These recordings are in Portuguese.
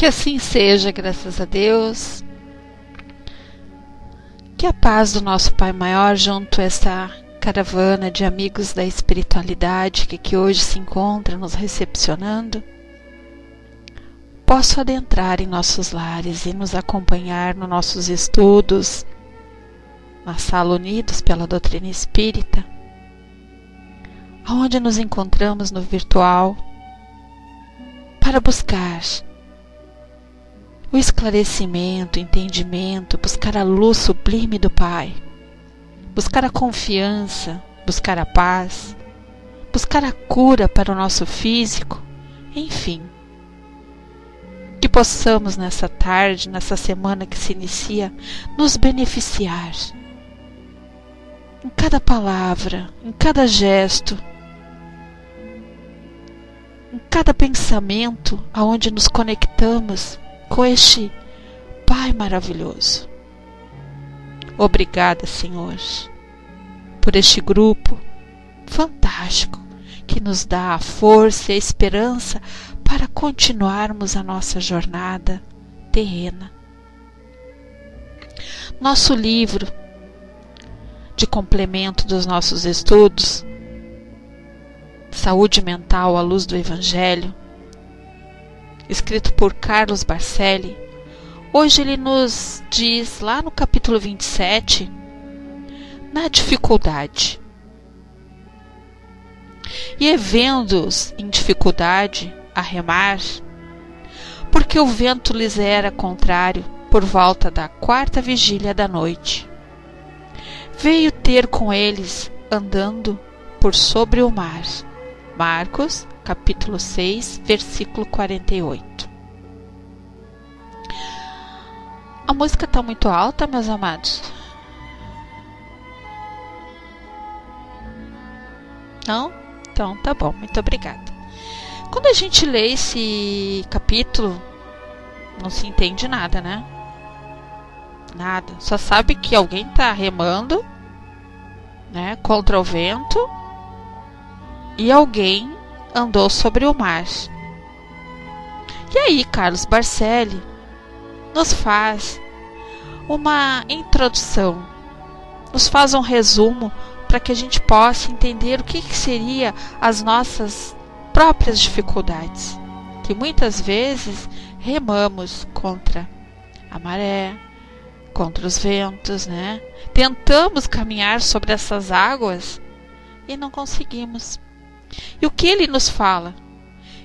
Que assim seja, graças a Deus. Que a paz do nosso Pai Maior, junto a essa caravana de amigos da espiritualidade que aqui hoje se encontra nos recepcionando, possa adentrar em nossos lares e nos acompanhar nos nossos estudos, na sala Unidos pela Doutrina Espírita, onde nos encontramos no virtual, para buscar o esclarecimento, o entendimento, buscar a luz sublime do Pai, buscar a confiança, buscar a paz, buscar a cura para o nosso físico, enfim. Que possamos nessa tarde, nessa semana que se inicia, nos beneficiar em cada palavra, em cada gesto, em cada pensamento aonde nos conectamos com este Pai maravilhoso. Obrigada, Senhor, por este grupo fantástico que nos dá a força e a esperança para continuarmos a nossa jornada terrena. Nosso livro de complemento dos nossos estudos, Saúde Mental à Luz do Evangelho, escrito por Carlos Barcelli, hoje ele nos diz lá no capítulo 27, na dificuldade. E vendo-os em dificuldade a remar, porque o vento lhes era contrário por volta da 4ª vigília da noite, veio ter com eles andando por sobre o mar. Marcos, capítulo 6, versículo 48. A música está muito alta, meus amados? Não? Então tá bom, muito obrigada. Quando a gente lê esse capítulo, não se entende nada, né? Nada. Só sabe que alguém está remando, né, contra o vento, e alguém andou sobre o mar. E aí, Carlos Barcelli nos faz uma introdução, nos faz um resumo para que a gente possa entender o que seria as nossas próprias dificuldades, que muitas vezes remamos contra a maré, contra os ventos, né? Tentamos caminhar sobre essas águas e não conseguimos. E o que ele nos fala?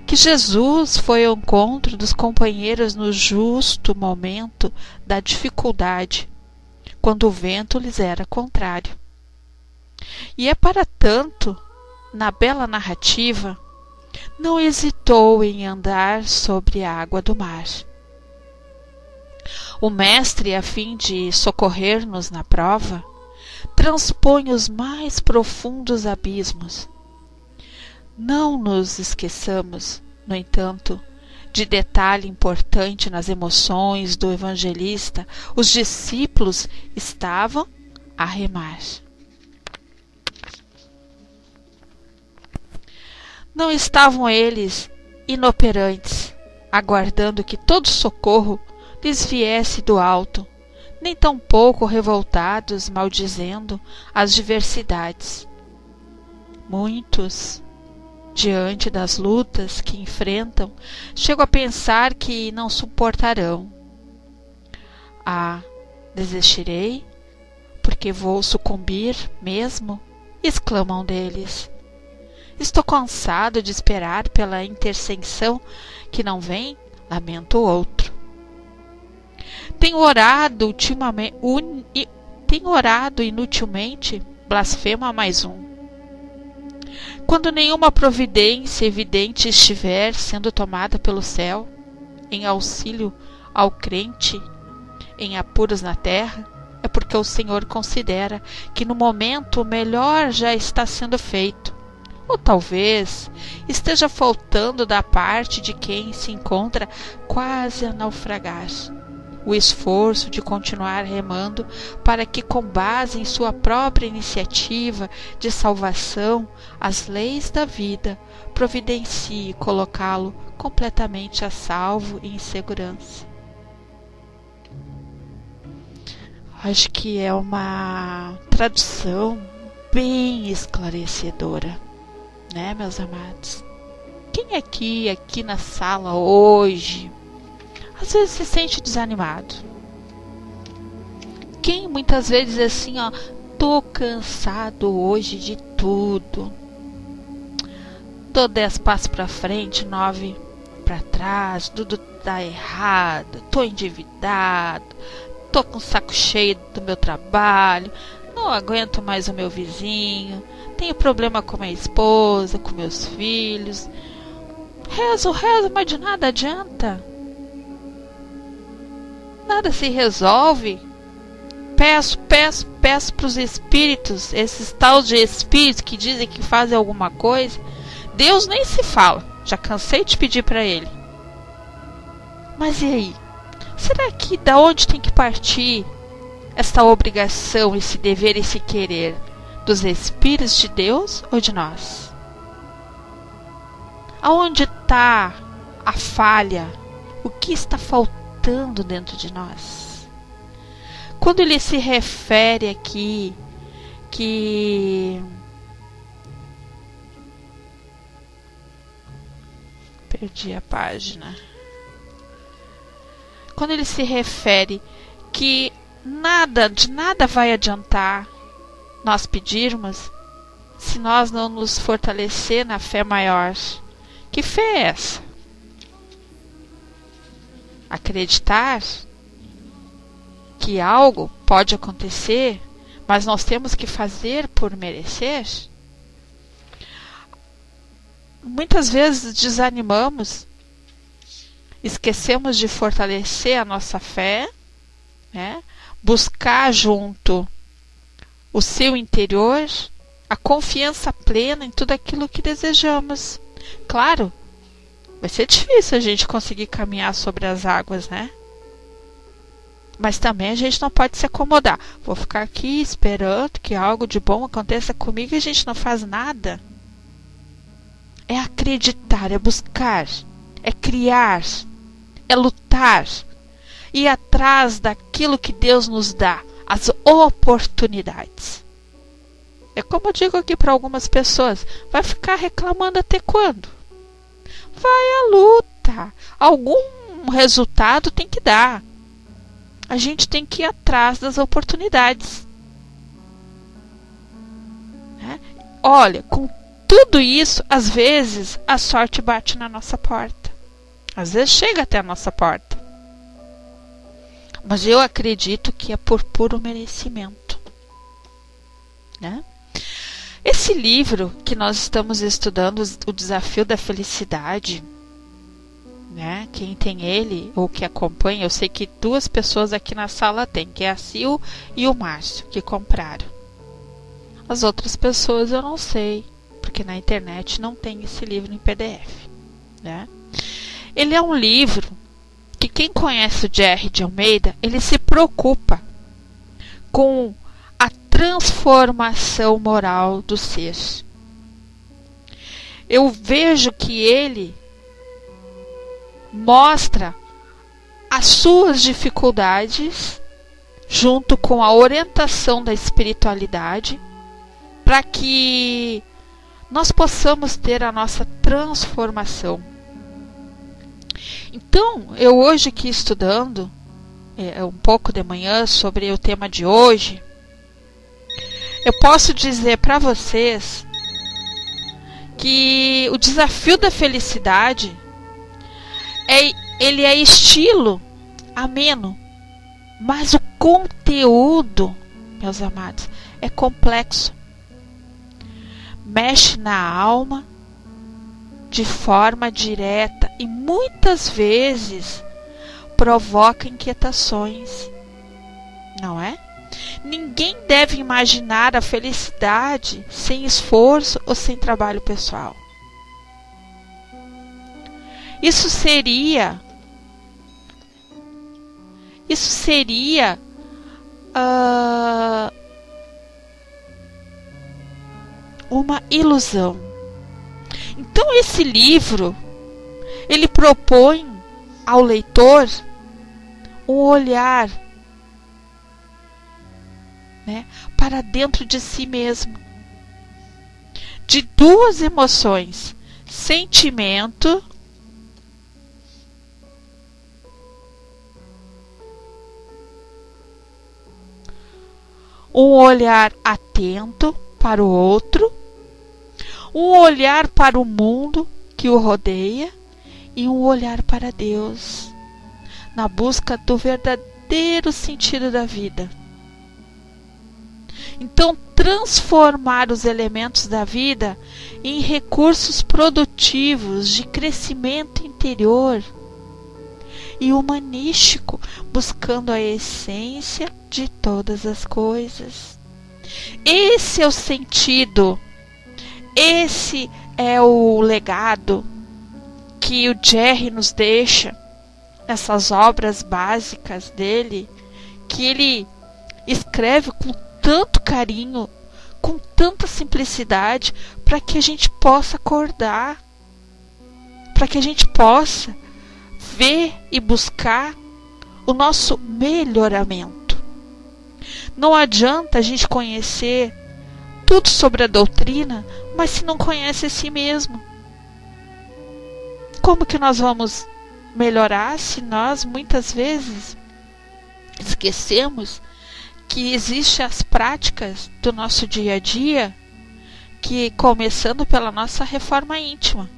Que Jesus foi ao encontro dos companheiros no justo momento da dificuldade, quando o vento lhes era contrário. E é para tanto, na bela narrativa, não hesitou em andar sobre a água do mar. O Mestre, a fim de socorrer-nos na prova, transpõe os mais profundos abismos. Não nos esqueçamos, no entanto, de detalhe importante nas emoções do evangelista: os discípulos estavam a remar. Não estavam eles inoperantes, aguardando que todo socorro lhes viesse do alto, nem tampouco revoltados, maldizendo as diversidades. Muitos, diante das lutas que enfrentam, chegam a pensar que não suportarão. Desistirei, porque vou sucumbir mesmo? Exclamam deles. Estou cansado de esperar pela intercessão que não vem, lamento o outro. Tenho orado inutilmente, blasfema mais um. Quando nenhuma providência evidente estiver sendo tomada pelo céu, em auxílio ao crente em apuros na terra, é porque o Senhor considera que no momento o melhor já está sendo feito, ou talvez esteja faltando da parte de quem se encontra quase a naufragar o esforço de continuar remando para que, com base em sua própria iniciativa de salvação, as leis da vida providencie colocá-lo completamente a salvo e em segurança. Acho que é uma tradução bem esclarecedora, né, meus amados? Quem aqui na sala hoje, às vezes se sente desanimado? Quem muitas vezes assim, tô cansado hoje de tudo. Dou 10 passos para frente, 9 para trás, tudo tá errado, tô endividado, tô com o saco cheio do meu trabalho, não aguento mais o meu vizinho, tenho problema com minha esposa, com meus filhos. Rezo, mas de nada adianta. Nada se resolve. Peço para os espíritos, esses tais de espíritos que dizem que fazem alguma coisa. Deus nem se fala, já cansei de pedir para ele. Mas e aí? Será que da onde tem que partir esta obrigação, esse dever, esse querer? Dos espíritos de Deus ou de nós? Aonde está a falha? O que está faltando dentro de nós? Quando ele se refere aqui que perdi a página. Quando ele se refere que de nada vai adiantar nós pedirmos se nós não nos fortalecer na fé maior. Que fé é essa? Acreditar que algo pode acontecer, mas nós temos que fazer por merecer? Muitas vezes desanimamos, esquecemos de fortalecer a nossa fé, né? Buscar junto o seu interior a confiança plena em tudo aquilo que desejamos. Claro, vai ser difícil a gente conseguir caminhar sobre as águas, né? Mas também a gente não pode se acomodar. Vou ficar aqui esperando que algo de bom aconteça comigo e a gente não faz nada. É acreditar, é buscar, é criar, é lutar, ir atrás daquilo que Deus nos dá, as oportunidades. É como eu digo aqui para algumas pessoas, vai ficar reclamando até quando? Vai à luta, algum resultado tem que dar. A gente tem que ir atrás das oportunidades. Né? Olha, com tudo isso, às vezes a sorte bate na nossa porta. Às vezes chega até a nossa porta. Mas eu acredito que é por puro merecimento. Né? Esse livro que nós estamos estudando, O Desafio da Felicidade, né? Quem tem ele ou que acompanha, eu sei que 2 pessoas aqui na sala têm, que é a Sil e o Márcio, que compraram. As outras pessoas eu não sei, porque na internet não tem esse livro em PDF. Né? Ele é um livro que quem conhece o Jerry de Almeida, ele se preocupa com a transformação moral do ser. Eu vejo que ele mostra as suas dificuldades junto com a orientação da espiritualidade para que nós possamos ter a nossa transformação. Então, eu hoje aqui estudando um pouco de manhã sobre o tema de hoje, eu posso dizer para vocês que o desafio da felicidade ele é estilo ameno, mas o conteúdo, meus amados, é complexo. Mexe na alma de forma direta e muitas vezes provoca inquietações, não é? Ninguém deve imaginar a felicidade sem esforço ou sem trabalho pessoal. Isso seria uma ilusão. Então esse livro, ele propõe ao leitor um olhar, né, para dentro de si mesmo, de duas emoções: sentimento um olhar atento para o outro, um olhar para o mundo que o rodeia e um olhar para Deus, na busca do verdadeiro sentido da vida. Então, transformar os elementos da vida em recursos produtivos de crescimento interior e humanístico, buscando a essência de todas as coisas. Esse é o sentido, esse é o legado que o Jerry nos deixa nessas obras básicas dele, que ele escreve com tanto carinho, com tanta simplicidade, para que a gente possa acordar, para que a gente possa ver e buscar o nosso melhoramento. Não adianta a gente conhecer tudo sobre a doutrina, mas se não conhece a si mesmo. Como que nós vamos melhorar se nós muitas vezes esquecemos que existem as práticas do nosso dia a dia, que começando pela nossa reforma íntima?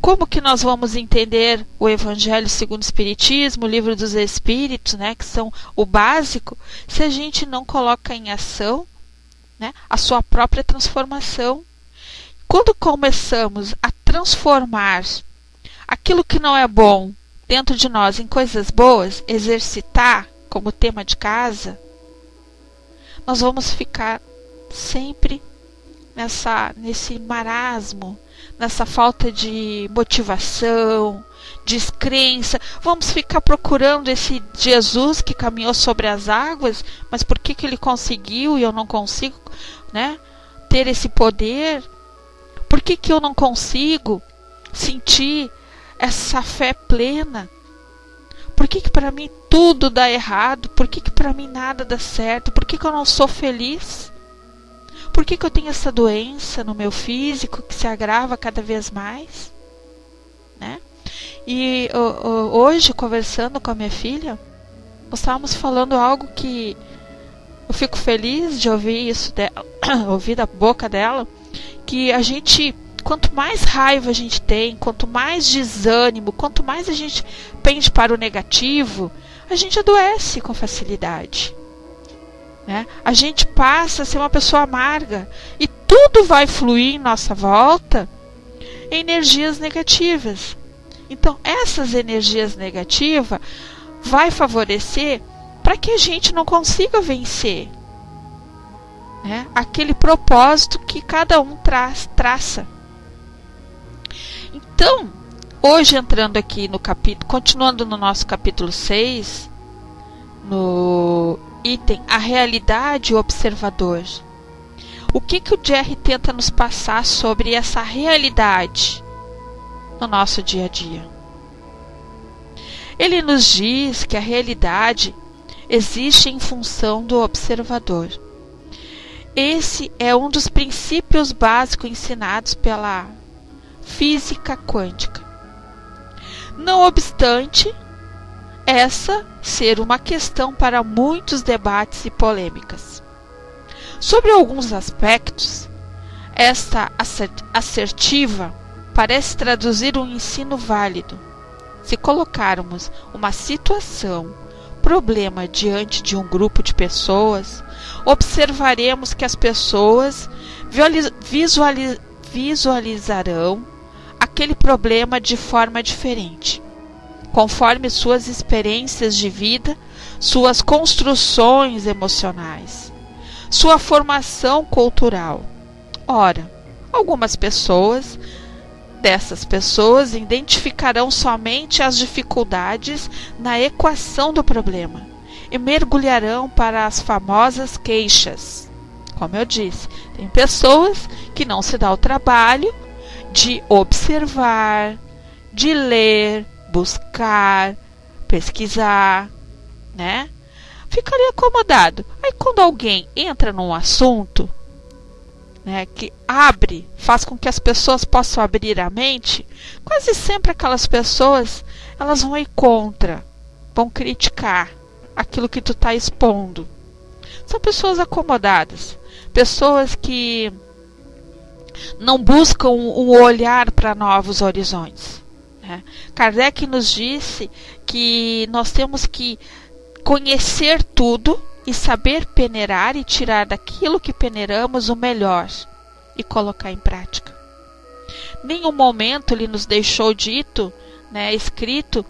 Como que nós vamos entender o Evangelho segundo o Espiritismo, o Livro dos Espíritos, né, que são o básico, se a gente não coloca em ação, né, a sua própria transformação? Quando começamos a transformar aquilo que não é bom dentro de nós em coisas boas, exercitar como tema de casa, nós vamos ficar sempre nesse marasmo, nessa falta de motivação, descrença. Vamos ficar procurando esse Jesus que caminhou sobre as águas, mas por que ele conseguiu e eu não consigo, né, ter esse poder? Por que eu não consigo sentir essa fé plena? Por que para mim tudo dá errado? Por que para mim nada dá certo? Por que eu não sou feliz? Por que eu tenho essa doença no meu físico que se agrava cada vez mais? Né? E hoje, conversando com a minha filha, nós estávamos falando algo que eu fico feliz de ouvir isso dela, ouvir da boca dela, que a gente, quanto mais raiva a gente tem, quanto mais desânimo, quanto mais a gente pende para o negativo, a gente adoece com facilidade, né? A gente passa a ser uma pessoa amarga e tudo vai fluir em nossa volta em energias negativas. Então, essas energias negativas vai favorecer para que a gente não consiga vencer, né, aquele propósito que cada um traça. Então, hoje entrando aqui no capítulo, continuando no nosso capítulo 6, no item A Realidade e o Observador. O que o Jerry tenta nos passar sobre essa realidade no nosso dia a dia? Ele nos diz que a realidade existe em função do observador. Esse é um dos princípios básicos ensinados pela física quântica. Não obstante essa ser uma questão para muitos debates e polêmicas. Sobre alguns aspectos, esta assertiva parece traduzir um ensino válido. Se colocarmos uma situação, problema diante de um grupo de pessoas, observaremos que as pessoas visualizarão aquele problema de forma diferente, conforme suas experiências de vida, suas construções emocionais, sua formação cultural. Ora, algumas dessas pessoas identificarão somente as dificuldades na equação do problema e mergulharão para as famosas queixas. Como eu disse, tem pessoas que não se dão o trabalho de observar, de ler, buscar, pesquisar, né? Fica ali acomodado. Aí quando alguém entra num assunto, né, que abre, faz com que as pessoas possam abrir a mente, quase sempre aquelas pessoas, elas vão ir contra, vão criticar aquilo que tu está expondo. São pessoas acomodadas, pessoas que não buscam um olhar para novos horizontes, né? Kardec nos disse que nós temos que conhecer tudo e saber peneirar e tirar daquilo que peneiramos o melhor e colocar em prática. Nenhum momento ele nos deixou dito, né, escrito,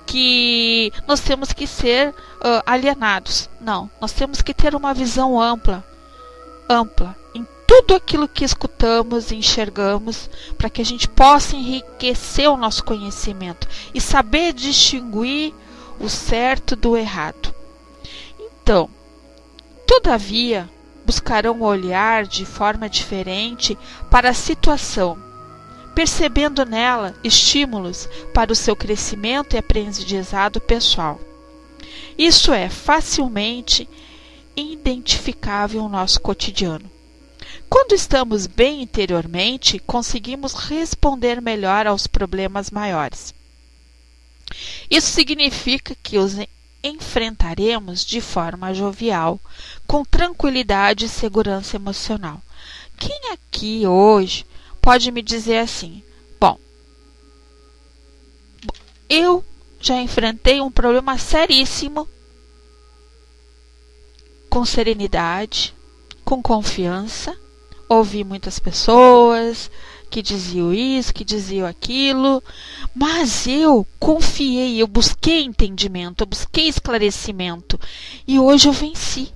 que nós temos que ser alienados. Não, nós temos que ter uma visão ampla em tudo aquilo que escutamos e enxergamos, para que a gente possa enriquecer o nosso conhecimento e saber distinguir o certo do errado. Então, todavia, buscarão olhar de forma diferente para a situação, percebendo nela estímulos para o seu crescimento e aprendizado pessoal. Isso é facilmente identificável no nosso cotidiano. Quando estamos bem interiormente, conseguimos responder melhor aos problemas maiores. Isso significa que os enfrentaremos de forma jovial, com tranquilidade e segurança emocional. Quem aqui hoje pode me dizer assim: bom, eu já enfrentei um problema seríssimo com serenidade, com confiança, ouvi muitas pessoas que diziam isso, que diziam aquilo, mas eu confiei, eu busquei entendimento, eu busquei esclarecimento e hoje eu venci.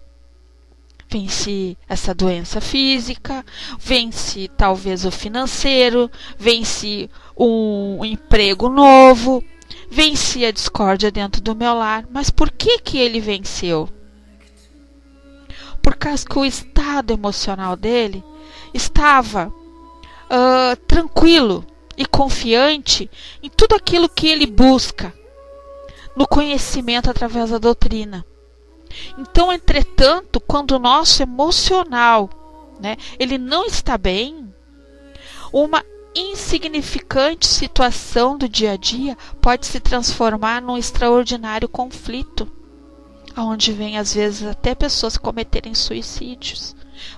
Venci essa doença física, venci talvez o financeiro, venci um emprego novo, venci a discórdia dentro do meu lar. Mas por que ele venceu? Por causa que o estado emocional dele estava tranquilo e confiante em tudo aquilo que ele busca no conhecimento através da doutrina. Então, entretanto, quando o nosso emocional, né, ele não está bem, uma insignificante situação do dia a dia pode se transformar num extraordinário conflito, onde vem às vezes até pessoas cometerem suicídios,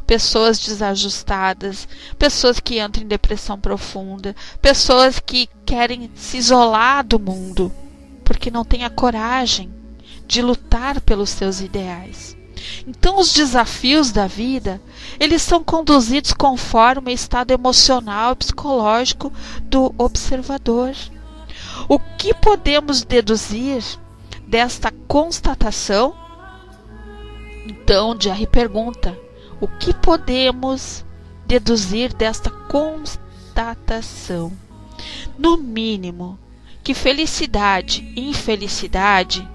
pessoas desajustadas, pessoas que entram em depressão profunda, pessoas que querem se isolar do mundo porque não têm a coragem de lutar pelos seus ideais. Então os desafios da vida, eles são conduzidos conforme o estado emocional e psicológico do observador. O que podemos deduzir desta constatação? Então, Jerry pergunta: o que podemos deduzir desta constatação? No mínimo, que felicidade e infelicidade,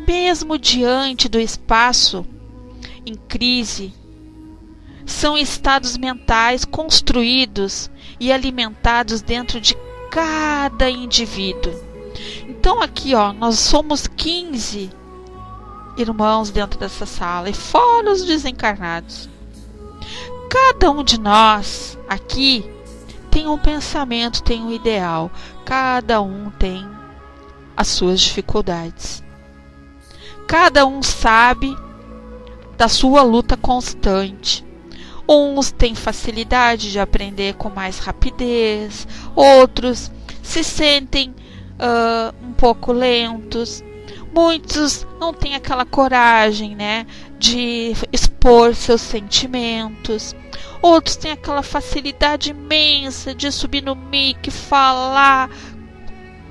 mesmo diante do espaço em crise, são estados mentais construídos e alimentados dentro de cada indivíduo. Então aqui, nós somos 15 irmãos dentro dessa sala, e fora os desencarnados. Cada um de nós aqui tem um pensamento, tem um ideal. Cada um tem as suas dificuldades. Cada um sabe da sua luta constante. Uns têm facilidade de aprender com mais rapidez, outros se sentem um pouco lentos. Muitos não têm aquela coragem, né, de expor seus sentimentos. Outros têm aquela facilidade imensa de subir no mic, falar,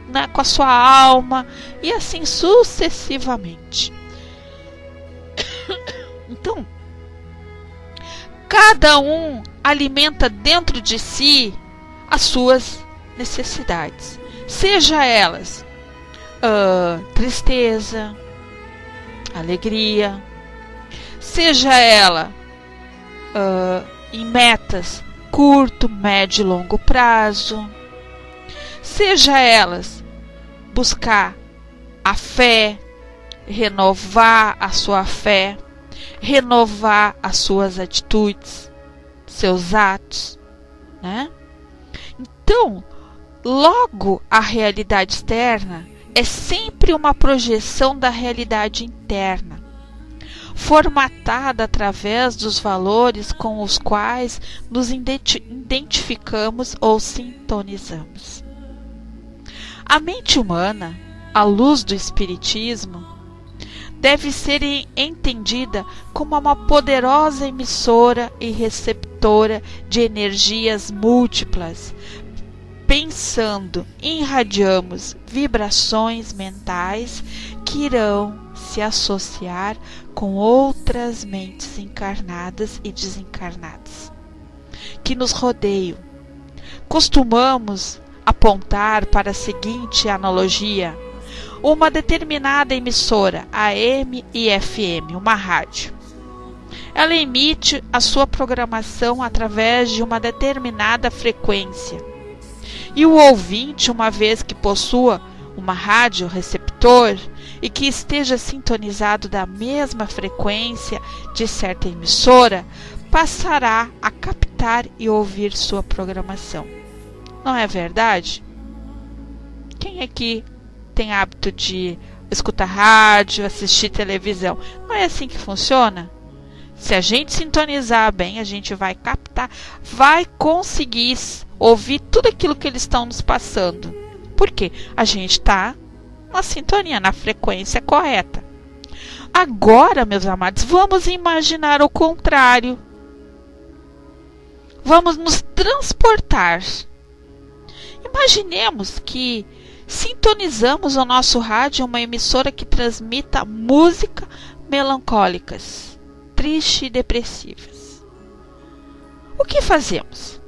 né, com a sua alma, e assim sucessivamente. Então, cada um alimenta dentro de si as suas necessidades, seja elas tristeza, alegria, seja ela em metas curto, médio e longo prazo. Seja elas buscar a fé, renovar a sua fé, renovar as suas atitudes, seus atos, né? Então, logo a realidade externa é sempre uma projeção da realidade interna, formatada através dos valores com os quais nos identificamos ou sintonizamos. A mente humana, à luz do Espiritismo, deve ser entendida como uma poderosa emissora e receptora de energias múltiplas. Pensando, irradiamos vibrações mentais que irão se associar com outras mentes encarnadas e desencarnadas que nos rodeiam. Costumamos apontar para a seguinte analogia: uma determinada emissora AM e FM, uma rádio. Ela emite a sua programação através de uma determinada frequência. E o ouvinte, uma vez que possua uma rádio receptor e que esteja sintonizado da mesma frequência de certa emissora, passará a captar e ouvir sua programação. Não é verdade? Quem aqui tem hábito de escutar rádio, assistir televisão? Não é assim que funciona? Se a gente sintonizar bem, a gente vai captar, vai conseguir ouvir tudo aquilo que eles estão nos passando. Porque a gente está na sintonia, na frequência correta. Agora, meus amados, vamos imaginar o contrário. Vamos nos transportar. Imaginemos que sintonizamos o nosso rádio em uma emissora que transmita música melancólicas, tristes e depressivas. O que fazemos?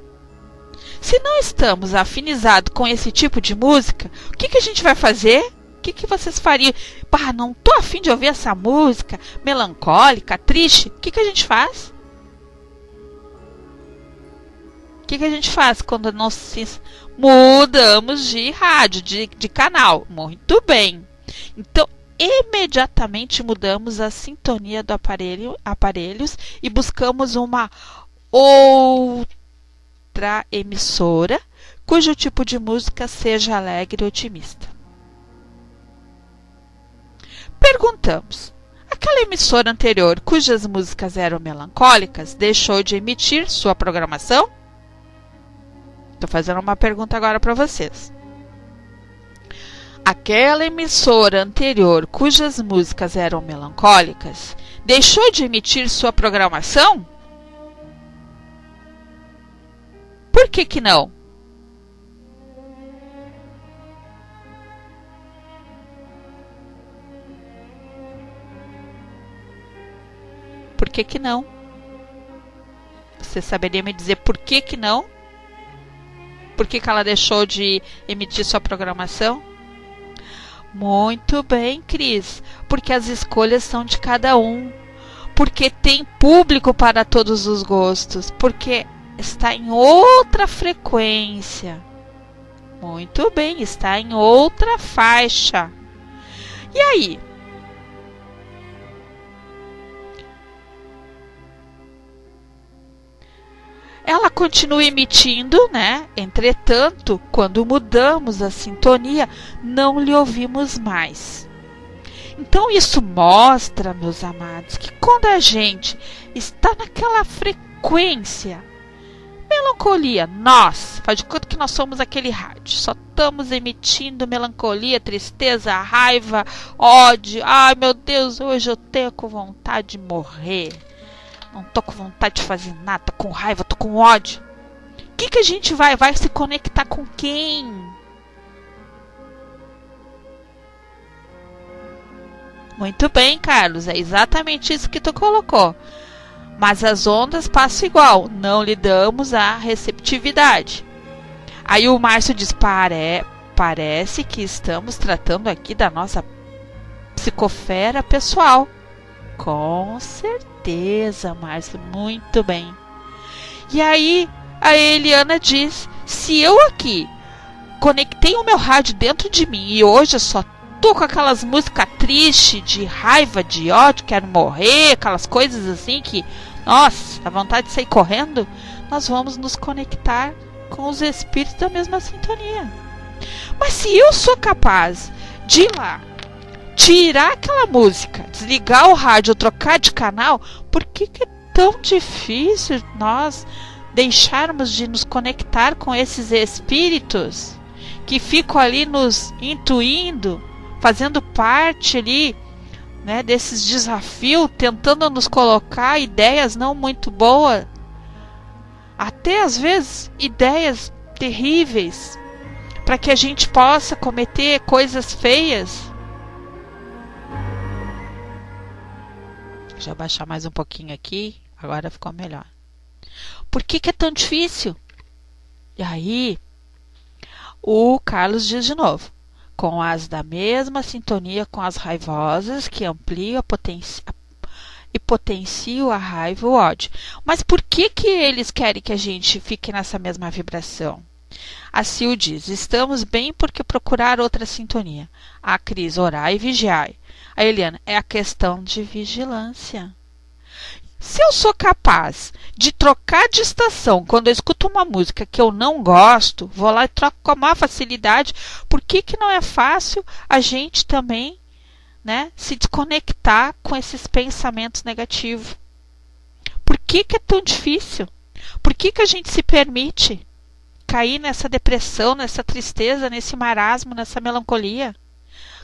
Se não estamos afinizados com esse tipo de música, o que a gente vai fazer? O que vocês fariam? Não estou afim de ouvir essa música melancólica, triste. O que a gente faz? O que a gente faz quando nós mudamos de rádio, de canal? Muito bem. Então, imediatamente mudamos a sintonia do aparelhos e buscamos uma outra emissora cujo tipo de música seja alegre e otimista. Perguntamos: aquela emissora anterior cujas músicas eram melancólicas deixou de emitir sua programação? Estou fazendo uma pergunta agora para vocês. Aquela emissora anterior cujas músicas eram melancólicas deixou de emitir sua programação? Por que não? Por que não? Você saberia me dizer por que não? Por que ela deixou de emitir sua programação? Muito bem, Cris. Porque as escolhas são de cada um. Porque tem público para todos os gostos. Porque está em outra frequência. Muito bem, está em outra faixa. E aí? Ela continua emitindo, né? Entretanto, quando mudamos a sintonia, não lhe ouvimos mais. Então, isso mostra, meus amados, que quando a gente está naquela frequência, melancolia, faz de conta que nós somos aquele rádio, só estamos emitindo melancolia, tristeza, raiva, ódio. Ai, meu Deus, hoje eu tenho com vontade de morrer. Não tô com vontade de fazer nada, tô com raiva, tô com ódio. O que a gente vai se conectar com quem? Muito bem, Carlos, é exatamente isso que tu colocou. Mas as ondas passam igual, não lhe damos a receptividade. Aí o Márcio diz: parece que estamos tratando aqui da nossa psicosfera pessoal. Com certeza, Márcio, muito bem. E aí a Eliana diz: se eu aqui conectei o meu rádio dentro de mim e hoje eu só tô com aquelas músicas tristes, de raiva, de ódio, quero morrer, aquelas coisas assim que, nossa, dá vontade de sair correndo, nós vamos nos conectar com os espíritos da mesma sintonia. Mas se eu sou capaz de ir lá, tirar aquela música, desligar o rádio, trocar de canal, por que é tão difícil nós deixarmos de nos conectar com esses espíritos que ficam ali nos intuindo, fazendo parte ali, né, desses desafios, tentando nos colocar ideias não muito boas, até às vezes ideias terríveis, para que a gente possa cometer coisas feias. Deixa eu baixar mais um pouquinho aqui, agora ficou melhor. Por que é tão difícil? E aí, o Carlos diz de novo: com as da mesma sintonia com as raivosas, que ampliam e potenciam a raiva e o ódio. Mas por que eles querem que a gente fique nessa mesma vibração? A Sil diz: estamos bem porque procurar outra sintonia. A Cris: orai e vigiai. A Eliana: é a questão de vigilância. Se eu sou capaz de trocar de estação quando eu escuto uma música que eu não gosto, vou lá e troco com a maior facilidade, por que não é fácil a gente também, né, se desconectar com esses pensamentos negativos? Por que é tão difícil? Por que a gente se permite cair nessa depressão, nessa tristeza, nesse marasmo, nessa melancolia?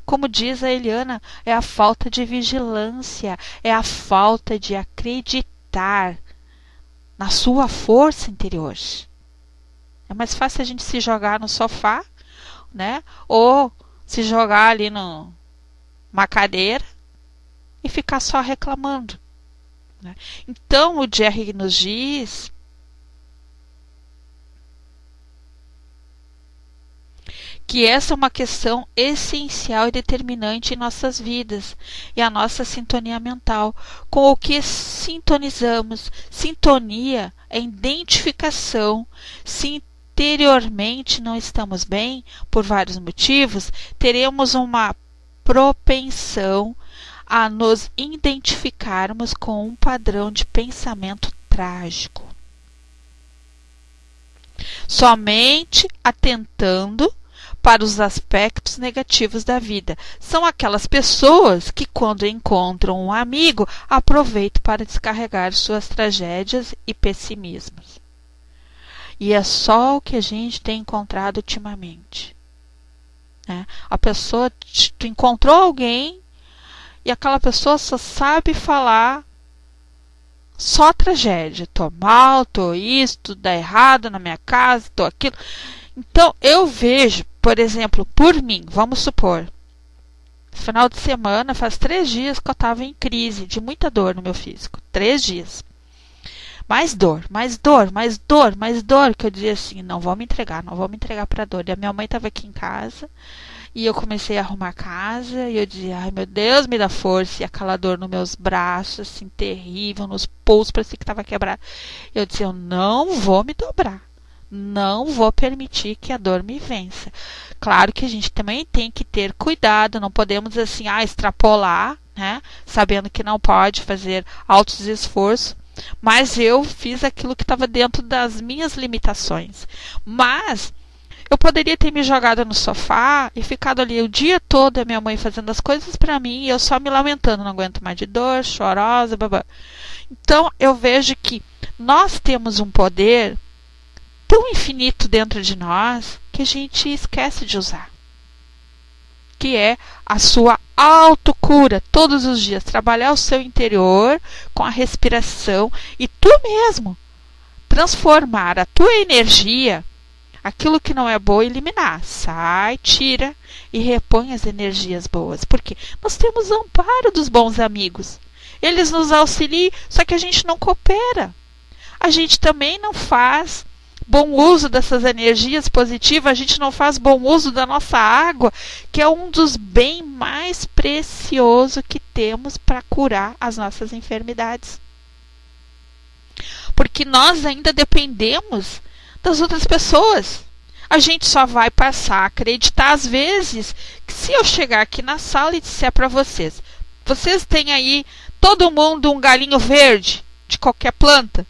Como diz a Eliana, é a falta de vigilância, é a falta de acreditar na sua força interior. É mais fácil a gente se jogar no sofá, né? Ou se jogar ali numa cadeira e ficar só reclamando, né? Então o Jerry nos diz que essa é uma questão essencial e determinante em nossas vidas e a nossa sintonia mental, com o que sintonizamos. Sintonia é identificação. Se interiormente não estamos bem, por vários motivos, teremos uma propensão a nos identificarmos com um padrão de pensamento trágico. Somente atentando para os aspectos negativos da vida. São aquelas pessoas que, quando encontram um amigo, aproveitam para descarregar suas tragédias e pessimismos. E é só o que a gente tem encontrado ultimamente, né? A pessoa, tu encontrou alguém e aquela pessoa só sabe falar só tragédia. Tô mal, tô isso, tudo dá errado na minha casa, tô aquilo. Então, eu vejo, por exemplo, por mim, vamos supor, final de semana, faz 3 dias que eu estava em crise, de muita dor no meu físico. 3 dias. Mais dor, mais dor, mais dor, mais dor, que eu dizia assim, não vou me entregar para a dor. E a minha mãe estava aqui em casa, e eu comecei a arrumar a casa, e eu dizia, ai meu Deus, me dá força, e aquela dor nos meus braços, assim, terrível, nos pulsos, parecia que estava quebrado. Eu dizia, eu não vou me dobrar. Não vou permitir que a dor me vença. Claro que a gente também tem que ter cuidado, não podemos assim, extrapolar, né? Sabendo que não pode fazer altos esforços, mas eu fiz aquilo que estava dentro das minhas limitações. Mas eu poderia ter me jogado no sofá e ficado ali o dia todo, a minha mãe fazendo as coisas para mim, e eu só me lamentando, não aguento mais de dor, chorosa, babá. Então eu vejo que nós temos um poder tão infinito dentro de nós que a gente esquece de usar, que é a sua autocura todos os dias, trabalhar o seu interior com a respiração e tu mesmo transformar a tua energia, aquilo que não é bom, eliminar, sai, tira e repõe as energias boas, porque nós temos amparo dos bons amigos, eles nos auxiliam, só que a gente não coopera, a gente também não faz bom uso dessas energias positivas, a gente não faz bom uso da nossa água, que é um dos bens mais preciosos que temos para curar as nossas enfermidades. Porque nós ainda dependemos das outras pessoas. A gente só vai passar a acreditar às vezes que se eu chegar aqui na sala e disser para vocês, vocês têm aí todo mundo um galinho verde de qualquer planta,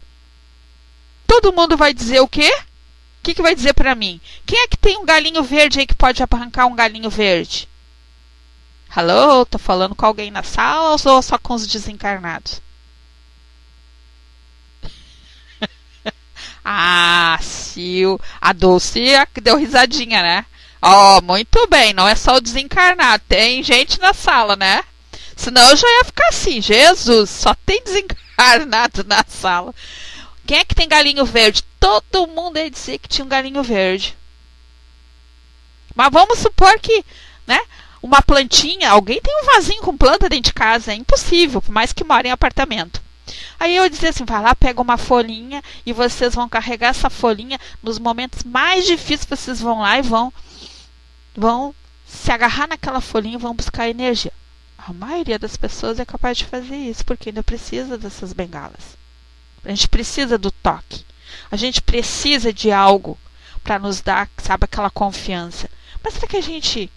todo mundo vai dizer o quê? O que vai dizer para mim? Quem é que tem um galinho verde aí que pode arrancar um galinho verde? Alô, tô falando com alguém na sala ou só com os desencarnados? Ah, Sil, a Dulce deu risadinha, né? Ó, muito bem, não é só o desencarnado, tem gente na sala, né? Senão eu já ia ficar assim, Jesus, só tem desencarnado na sala. Quem é que tem galinho verde? Todo mundo ia dizer que tinha um galinho verde. Mas vamos supor que, né, uma plantinha, alguém tem um vasinho com planta dentro de casa, é impossível, por mais que mora em apartamento. Aí eu dizia assim, vai lá, pega uma folhinha e vocês vão carregar essa folhinha nos momentos mais difíceis, vocês vão lá e vão se agarrar naquela folhinha e vão buscar energia. A maioria das pessoas é capaz de fazer isso, porque ainda precisa dessas bengalas. A gente precisa do toque. A gente precisa de algo para nos dar, sabe, aquela confiança. Mas será que a gente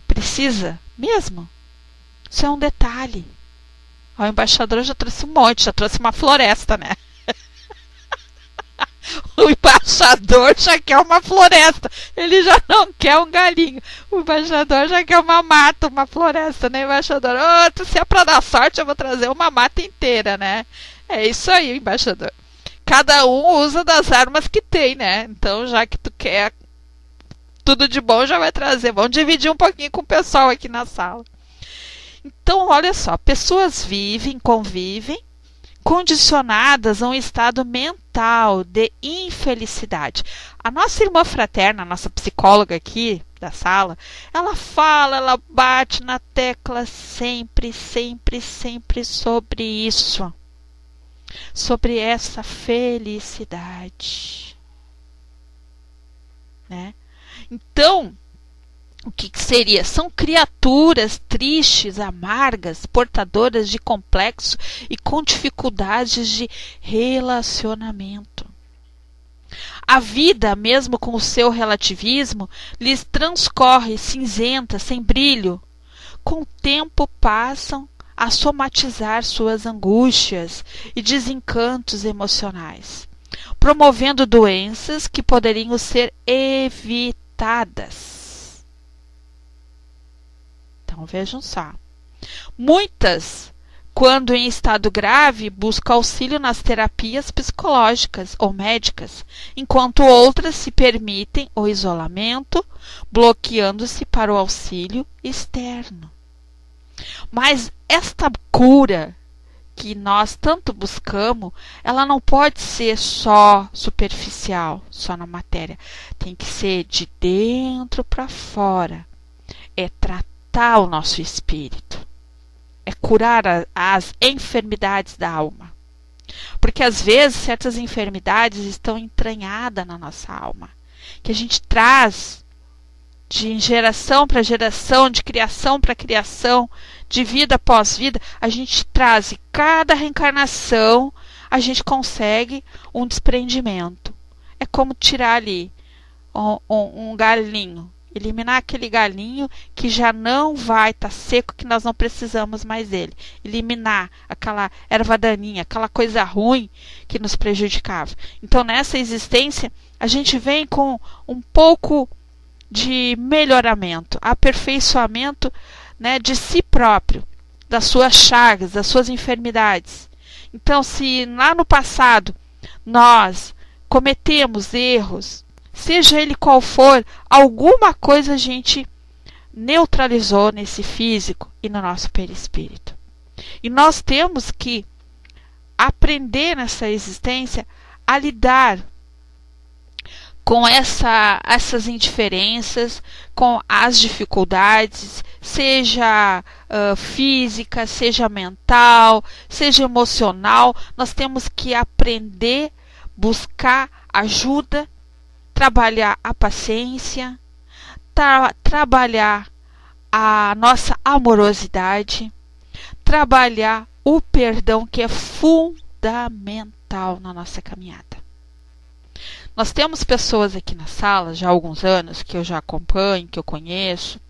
precisa mesmo? Isso é um detalhe. O embaixador já trouxe um monte, já trouxe uma floresta, né? O embaixador já quer uma floresta. Ele já não quer um galinho. O embaixador já quer uma mata, uma floresta, né, embaixador? Oh, se é pra dar sorte, eu vou trazer uma mata inteira, né? É isso aí, embaixador. Cada um usa das armas que tem, né? Então, já que tu quer tudo de bom, já vai trazer. Vamos dividir um pouquinho com o pessoal aqui na sala. Então, olha só, pessoas convivem, condicionadas a um estado mental de infelicidade. A nossa irmã fraterna, a nossa psicóloga aqui da sala, ela fala, ela bate na tecla sempre, sempre, sempre sobre isso. Sobre essa felicidade, né? Então, o que seria? São criaturas tristes, amargas, portadoras de complexo e com dificuldades de relacionamento. A vida, mesmo com o seu relativismo, lhes transcorre cinzenta, sem brilho. Com o tempo passam a somatizar suas angústias e desencantos emocionais, promovendo doenças que poderiam ser evitadas. Então vejam só. Muitas, quando em estado grave, buscam auxílio nas terapias psicológicas ou médicas, enquanto outras se permitem o isolamento, bloqueando-se para o auxílio externo. Mas esta cura que nós tanto buscamos, ela não pode ser só superficial, só na matéria. Tem que ser de dentro para fora. É tratar o nosso espírito. É curar as enfermidades da alma. Porque às vezes certas enfermidades estão entranhadas na nossa alma, que a gente traz de geração para geração, de criação para criação, de vida após vida, a gente traz, e cada reencarnação a gente consegue um desprendimento. É como tirar ali um galinho, eliminar aquele galinho que já não vai estar seco, que nós não precisamos mais dele. Eliminar aquela erva daninha, aquela coisa ruim que nos prejudicava. Então, nessa existência, a gente vem com um pouco de melhoramento, aperfeiçoamento, né, de si próprio, das suas chagas, das suas enfermidades. Então, se lá no passado nós cometemos erros, seja ele qual for, alguma coisa a gente neutralizou nesse físico e no nosso perispírito. E nós temos que aprender nessa existência a lidar com essas indiferenças, com as dificuldades, seja física, seja mental, seja emocional. Nós temos que aprender, buscar ajuda, trabalhar a paciência, trabalhar a nossa amorosidade, trabalhar o perdão, que é fundamental na nossa caminhada. Nós temos pessoas aqui na sala, já há alguns anos, que eu já acompanho, que eu conheço,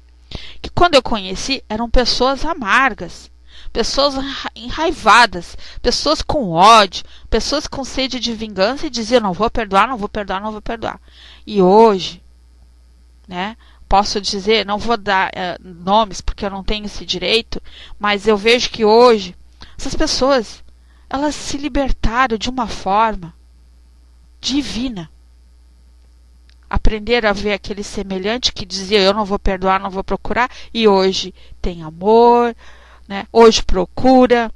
que quando eu conheci eram pessoas amargas, pessoas enraivadas, pessoas com ódio, pessoas com sede de vingança e diziam, não vou perdoar, não vou perdoar, não vou perdoar. E hoje, né, posso dizer, não vou dar nomes porque eu não tenho esse direito, mas eu vejo que hoje essas pessoas, elas se libertaram de uma forma divina. Aprenderam a ver aquele semelhante que dizia, eu não vou perdoar, não vou procurar, e hoje tem amor, né? Hoje procura,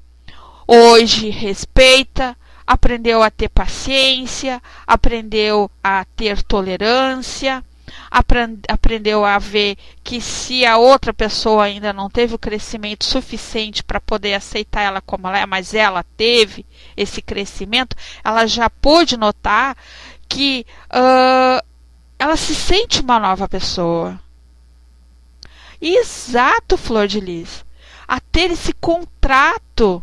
hoje respeita, aprendeu a ter paciência, aprendeu a ter tolerância, aprendeu a ver que se a outra pessoa ainda não teve o crescimento suficiente para poder aceitar ela como ela é, mas ela teve esse crescimento, ela já pôde notar que ela se sente uma nova pessoa. Exato, Flor de Lis. A ter esse contrato,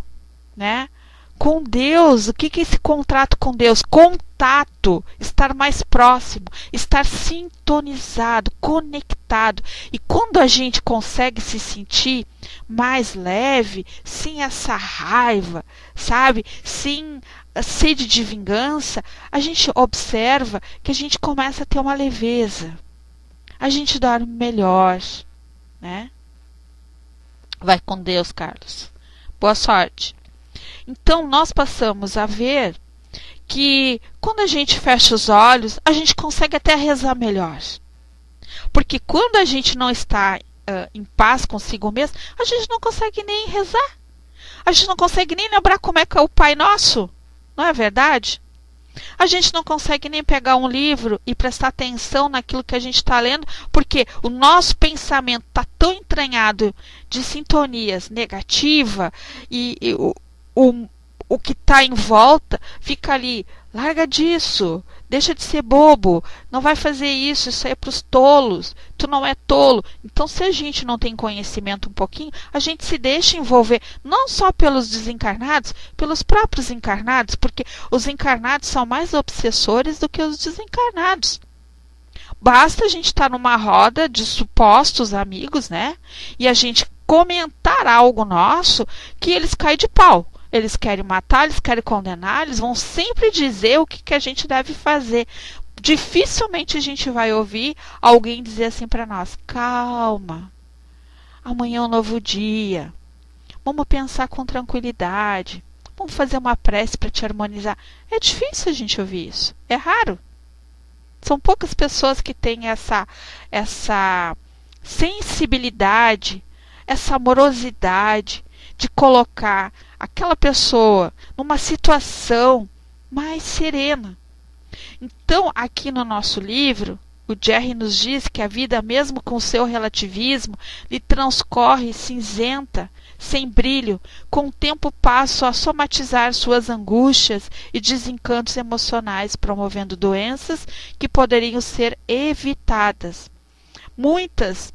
né, com Deus. O que é esse contrato com Deus? Contato, estar mais próximo, estar sintonizado, conectado. E quando a gente consegue se sentir mais leve, sem essa raiva, sabe, sem a sede de vingança, a gente observa que a gente começa a ter uma leveza. A gente dorme melhor, né? Vai com Deus, Carlos. Boa sorte. Então, nós passamos a ver que quando a gente fecha os olhos, a gente consegue até rezar melhor. Porque quando a gente não está em paz consigo mesmo, a gente não consegue nem rezar. A gente não consegue nem lembrar como é que é o Pai Nosso. Não é verdade? A gente não consegue nem pegar um livro e prestar atenção naquilo que a gente está lendo, porque o nosso pensamento está tão entranhado de sintonias negativa e o que está em volta fica ali, larga disso, deixa de ser bobo, não vai fazer isso, isso aí é para os tolos, tu não é tolo. Então, se a gente não tem conhecimento um pouquinho, a gente se deixa envolver, não só pelos desencarnados, pelos próprios encarnados, porque os encarnados são mais obsessores do que os desencarnados. Basta a gente estar numa roda de supostos amigos, né, e a gente comentar algo nosso, que eles caem de pau. Eles querem matar, eles querem condenar, eles vão sempre dizer o que a gente deve fazer. Dificilmente a gente vai ouvir alguém dizer assim para nós, calma, amanhã é um novo dia, vamos pensar com tranquilidade, vamos fazer uma prece para te harmonizar. É difícil a gente ouvir isso, é raro. São poucas pessoas que têm essa sensibilidade, essa amorosidade de colocar aquela pessoa numa situação mais serena. Então, aqui no nosso livro, o Jerry nos diz que a vida, mesmo com seu relativismo, lhe transcorre cinzenta, sem brilho, com o tempo passo a somatizar suas angústias e desencantos emocionais, promovendo doenças que poderiam ser evitadas. Muitas,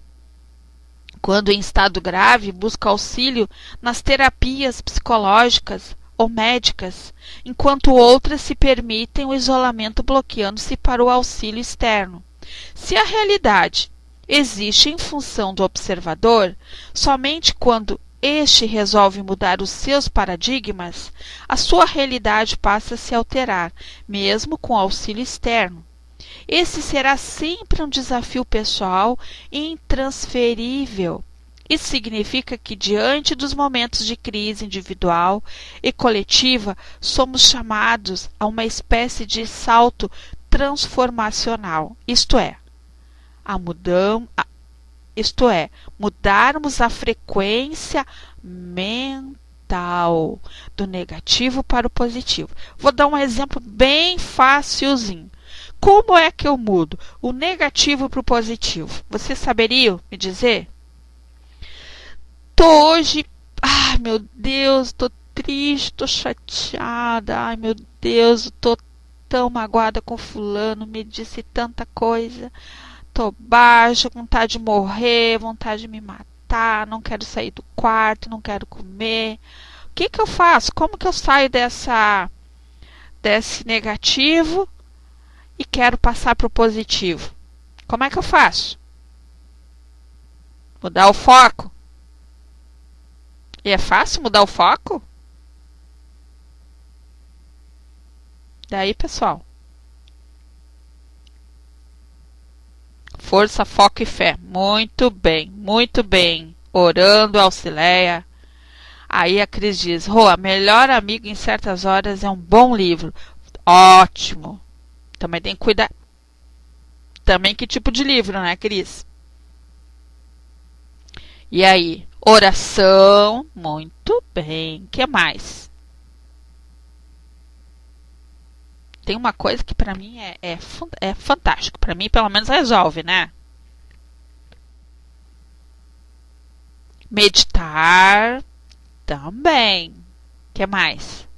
quando em estado grave, buscam auxílio nas terapias psicológicas ou médicas, enquanto outras se permitem o isolamento bloqueando-se para o auxílio externo. Se a realidade existe em função do observador, somente quando este resolve mudar os seus paradigmas, a sua realidade passa a se alterar, mesmo com auxílio externo. Esse será sempre um desafio pessoal e intransferível. Isso significa que, diante dos momentos de crise individual e coletiva, somos chamados a uma espécie de salto transformacional, isto é, mudarmos a frequência mental do negativo para o positivo. Vou dar um exemplo bem facilzinho. Como é que eu mudo o negativo para o positivo? Você saberia me dizer? Tô hoje, ai meu Deus, tô triste, tô chateada, ai meu Deus, tô tão magoada com fulano, me disse tanta coisa, tô baixa, vontade de morrer, vontade de me matar, não quero sair do quarto, não quero comer. O que eu faço? Como que eu saio desse negativo e quero passar para o positivo. Como é que eu faço? Mudar o foco? E é fácil mudar o foco? Daí, pessoal, força, foco e fé. Muito bem, muito bem. Orando, auxilia. Aí a Cris diz, Rô, Melhor Amigo em Certas Horas é um bom livro. Ótimo. Também tem que cuidar. Também que tipo de livro, né, Cris? E aí? Oração. Muito bem. O que mais? Tem uma coisa que pra mim é fantástico. Pra mim, pelo menos, resolve, né? Meditar. Também. O que mais?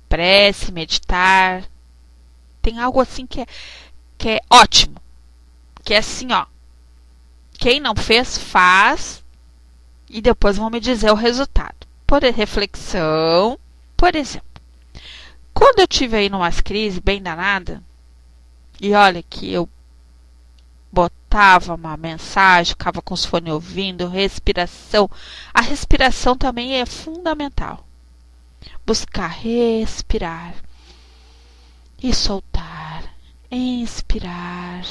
Prece, meditar. Tem algo assim que é ótimo. Que é assim, ó. Quem não fez, faz. E depois vão me dizer o resultado. Por reflexão, por exemplo. Quando eu tive aí numas crises bem danada, e olha que eu botava uma mensagem, ficava com os fones ouvindo, respiração. A respiração também é fundamental. Buscar respirar e soltar, inspirar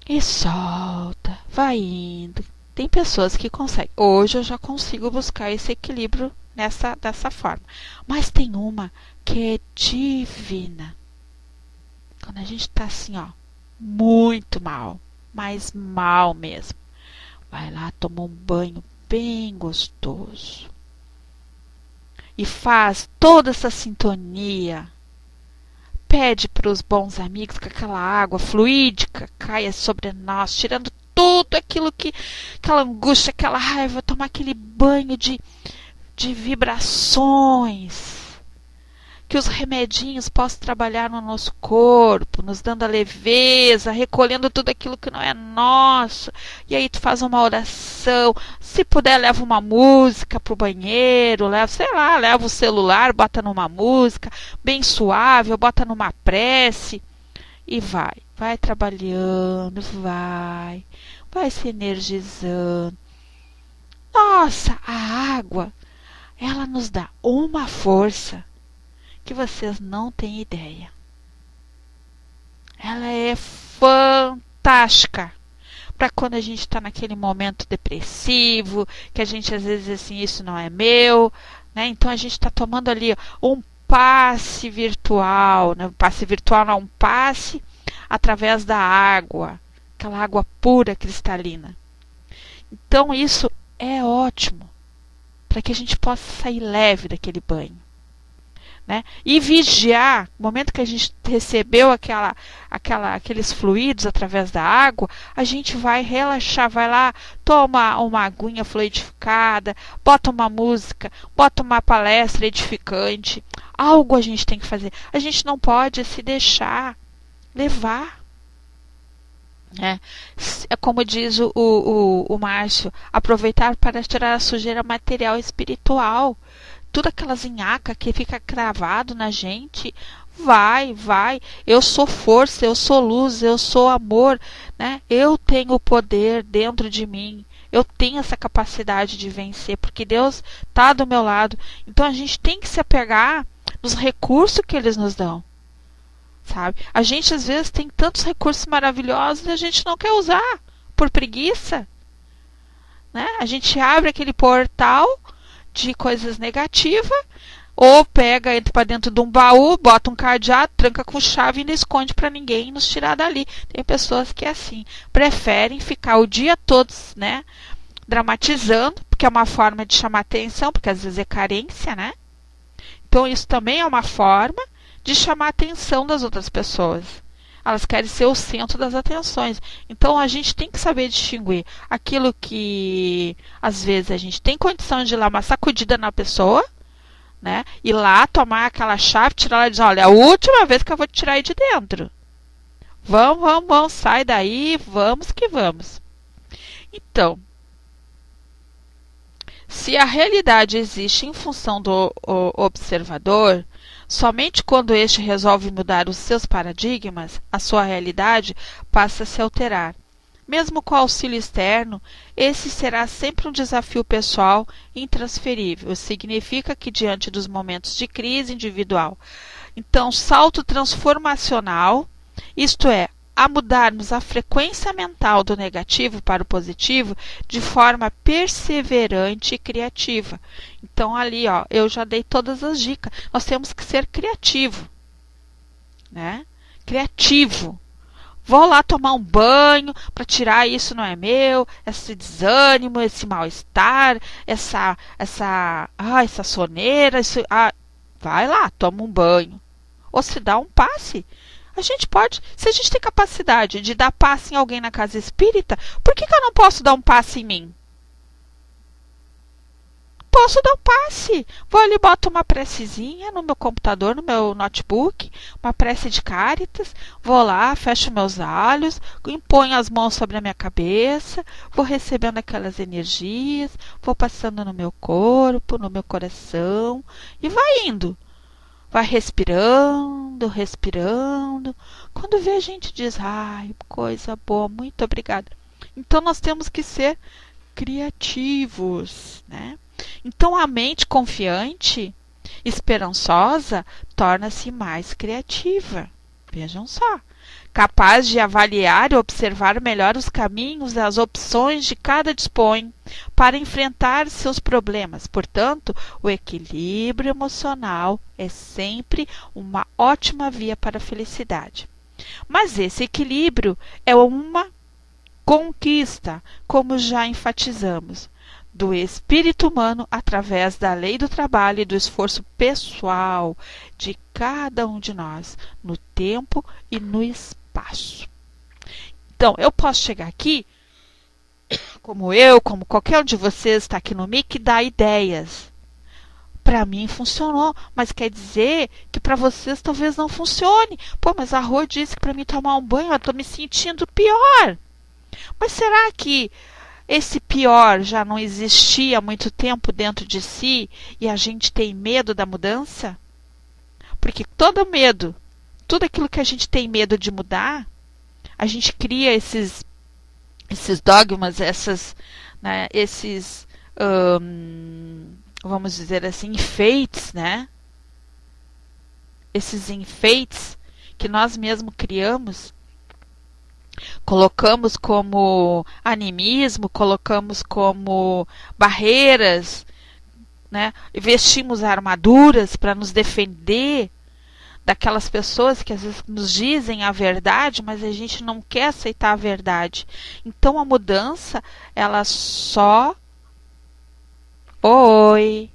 e solta, vai indo. Tem pessoas que conseguem. Hoje eu já consigo buscar esse equilíbrio dessa forma. Mas tem uma que é divina. Quando a gente está assim, ó, muito mal, mas mal mesmo. Vai lá, toma um banho bem gostoso. E faz toda essa sintonia. Pede para os bons amigos que aquela água fluídica caia sobre nós, tirando tudo aquilo aquela angústia, aquela raiva, tomar aquele banho de vibrações. Que os remedinhos possam trabalhar no nosso corpo, nos dando a leveza, recolhendo tudo aquilo que não é nosso. E aí tu faz uma oração. Se puder, leva uma música pro banheiro, leva o celular, bota numa música bem suave, ou bota numa prece. E vai trabalhando, vai se energizando. Nossa, a água, ela nos dá uma força que vocês não têm ideia. Ela é fantástica para quando a gente está naquele momento depressivo, que a gente às vezes diz assim, isso não é meu, né? Então a gente está tomando ali um passe virtual, né? Um passe virtual não, um passe através da água, aquela água pura, cristalina. Então isso é ótimo para que a gente possa sair leve daquele banho. Né? E vigiar, no momento que a gente recebeu aqueles fluidos através da água, a gente vai relaxar, vai lá, toma uma aguinha fluidificada, bota uma música, bota uma palestra edificante. Algo a gente tem que fazer. A gente não pode se deixar levar. É como diz o Márcio, aproveitar para tirar a sujeira material e espiritual. Tudo aquelas nhaca que fica cravado na gente, vai. Eu sou força, eu sou luz, eu sou amor, né? Eu tenho o poder dentro de mim. Eu tenho essa capacidade de vencer, porque Deus está do meu lado. Então a gente tem que se apegar nos recursos que eles nos dão. Sabe? A gente às vezes tem tantos recursos maravilhosos e a gente não quer usar por preguiça. Né? A gente abre aquele portal de coisas negativas, ou entra para dentro de um baú, bota um cadeado, tranca com chave e não esconde para ninguém nos tirar dali. Tem pessoas que assim, preferem ficar o dia todo, né, dramatizando, porque é uma forma de chamar atenção, porque às vezes é carência, né? Então isso também é uma forma de chamar a atenção das outras pessoas. Elas querem ser o centro das atenções. Então a gente tem que saber distinguir aquilo que às vezes a gente tem condição de ir lá uma sacudida na pessoa, né? Ir lá tomar aquela chave, tirar ela e dizer, olha, é a última vez que eu vou te tirar aí de dentro. Vamos, sai daí, vamos que vamos. Então, se a realidade existe em função do observador, Somente quando este resolve mudar os seus paradigmas, a sua realidade passa a se alterar. Mesmo com auxílio externo, esse será sempre um desafio pessoal intransferível. Significa que, diante dos momentos de crise individual, então, salto transformacional, isto é, a mudarmos a frequência mental do negativo para o positivo de forma perseverante e criativa. Então, ali, ó, eu já dei todas as dicas. Nós temos que ser criativo, né? Criativo. Vou lá tomar um banho para tirar isso não é meu, esse desânimo, esse mal-estar, essa soneira, vai lá, toma um banho. Ou se dá um passe. A gente pode, se a gente tem capacidade de dar passe em alguém na casa espírita, por que eu não posso dar um passe em mim? Posso dar um passe. Vou ali, boto uma precezinha no meu computador, no meu notebook, uma prece de Caritas. Vou lá, fecho meus olhos, imponho as mãos sobre a minha cabeça, vou recebendo aquelas energias, vou passando no meu corpo, no meu coração e vai indo. Vai respirando, respirando. Quando vê, a gente diz, ai, coisa boa, muito obrigada. Então, nós temos que ser criativos, né? Então, a mente confiante, esperançosa, torna-se mais criativa. Vejam só. Capaz de avaliar e observar melhor os caminhos e as opções de cada dispõe para enfrentar seus problemas. Portanto, o equilíbrio emocional é sempre uma ótima via para a felicidade. Mas esse equilíbrio é uma conquista, como já enfatizamos, do espírito humano através da lei do trabalho e do esforço pessoal de cada um de nós, no tempo e no espaço. Então, eu posso chegar aqui, como qualquer um de vocês está aqui no MIC, dar ideias. Para mim funcionou, mas quer dizer que para vocês talvez não funcione. Pô, mas a Rô disse que para mim tomar um banho, eu estou me sentindo pior. Mas será que esse pior já não existia há muito tempo dentro de si e a gente tem medo da mudança? Porque todo medo, tudo aquilo que a gente tem medo de mudar, a gente cria esses dogmas, vamos dizer assim, enfeites, né? Esses enfeites que nós mesmos criamos, colocamos como animismo, colocamos como barreiras, né? Vestimos armaduras para nos defender daquelas pessoas que às vezes nos dizem a verdade, mas a gente não quer aceitar a verdade. Então a mudança, ela só... Oi!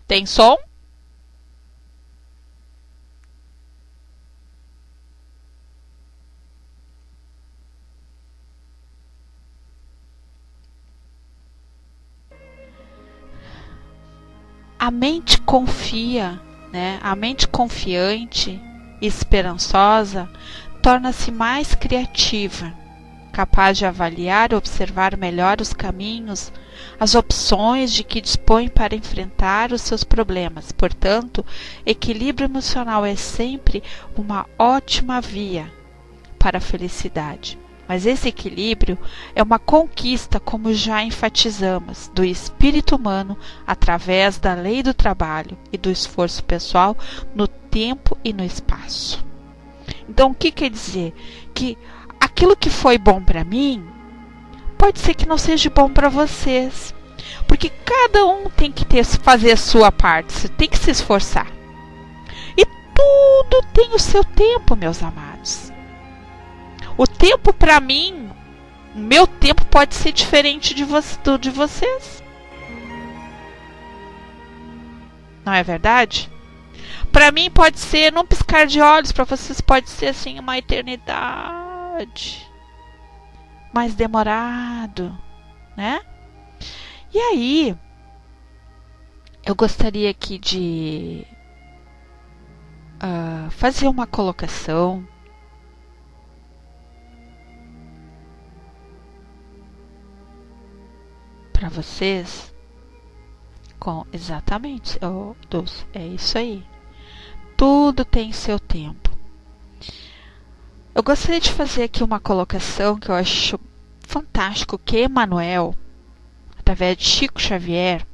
Tem som? A mente confia, né? A mente confiante e esperançosa torna-se mais criativa, capaz de avaliar e observar melhor os caminhos, as opções de que dispõe para enfrentar os seus problemas. Portanto, equilíbrio emocional é sempre uma ótima via para a felicidade. Mas esse equilíbrio é uma conquista, como já enfatizamos, do espírito humano através da lei do trabalho e do esforço pessoal no tempo e no espaço. Então, o que quer dizer? Que aquilo que foi bom para mim pode ser que não seja bom para vocês, porque cada um tem que fazer a sua parte, você tem que se esforçar. E tudo tem o seu tempo, meus amados. O tempo para mim, o meu tempo pode ser diferente do de vocês. Não é verdade? Para mim pode ser num piscar de olhos, para vocês pode ser assim uma eternidade. Mais demorado, né? E aí, eu gostaria aqui de fazer uma colocação para vocês exatamente, Dulce, é isso aí. Tudo tem seu tempo. Eu gostaria de fazer aqui uma colocação que eu acho fantástico, que Emmanuel, através de Chico Xavier,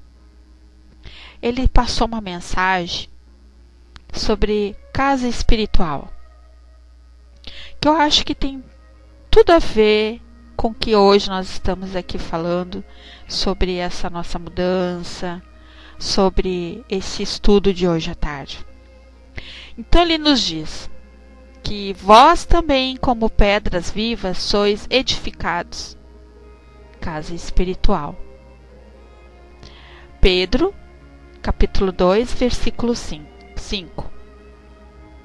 ele passou uma mensagem sobre casa espiritual, que eu acho que tem tudo a ver com o que hoje nós estamos aqui falando, sobre essa nossa mudança, sobre esse estudo de hoje à tarde. Então ele nos diz que vós também, como pedras vivas, sois edificados, casa espiritual. Pedro, capítulo 2, versículo 5.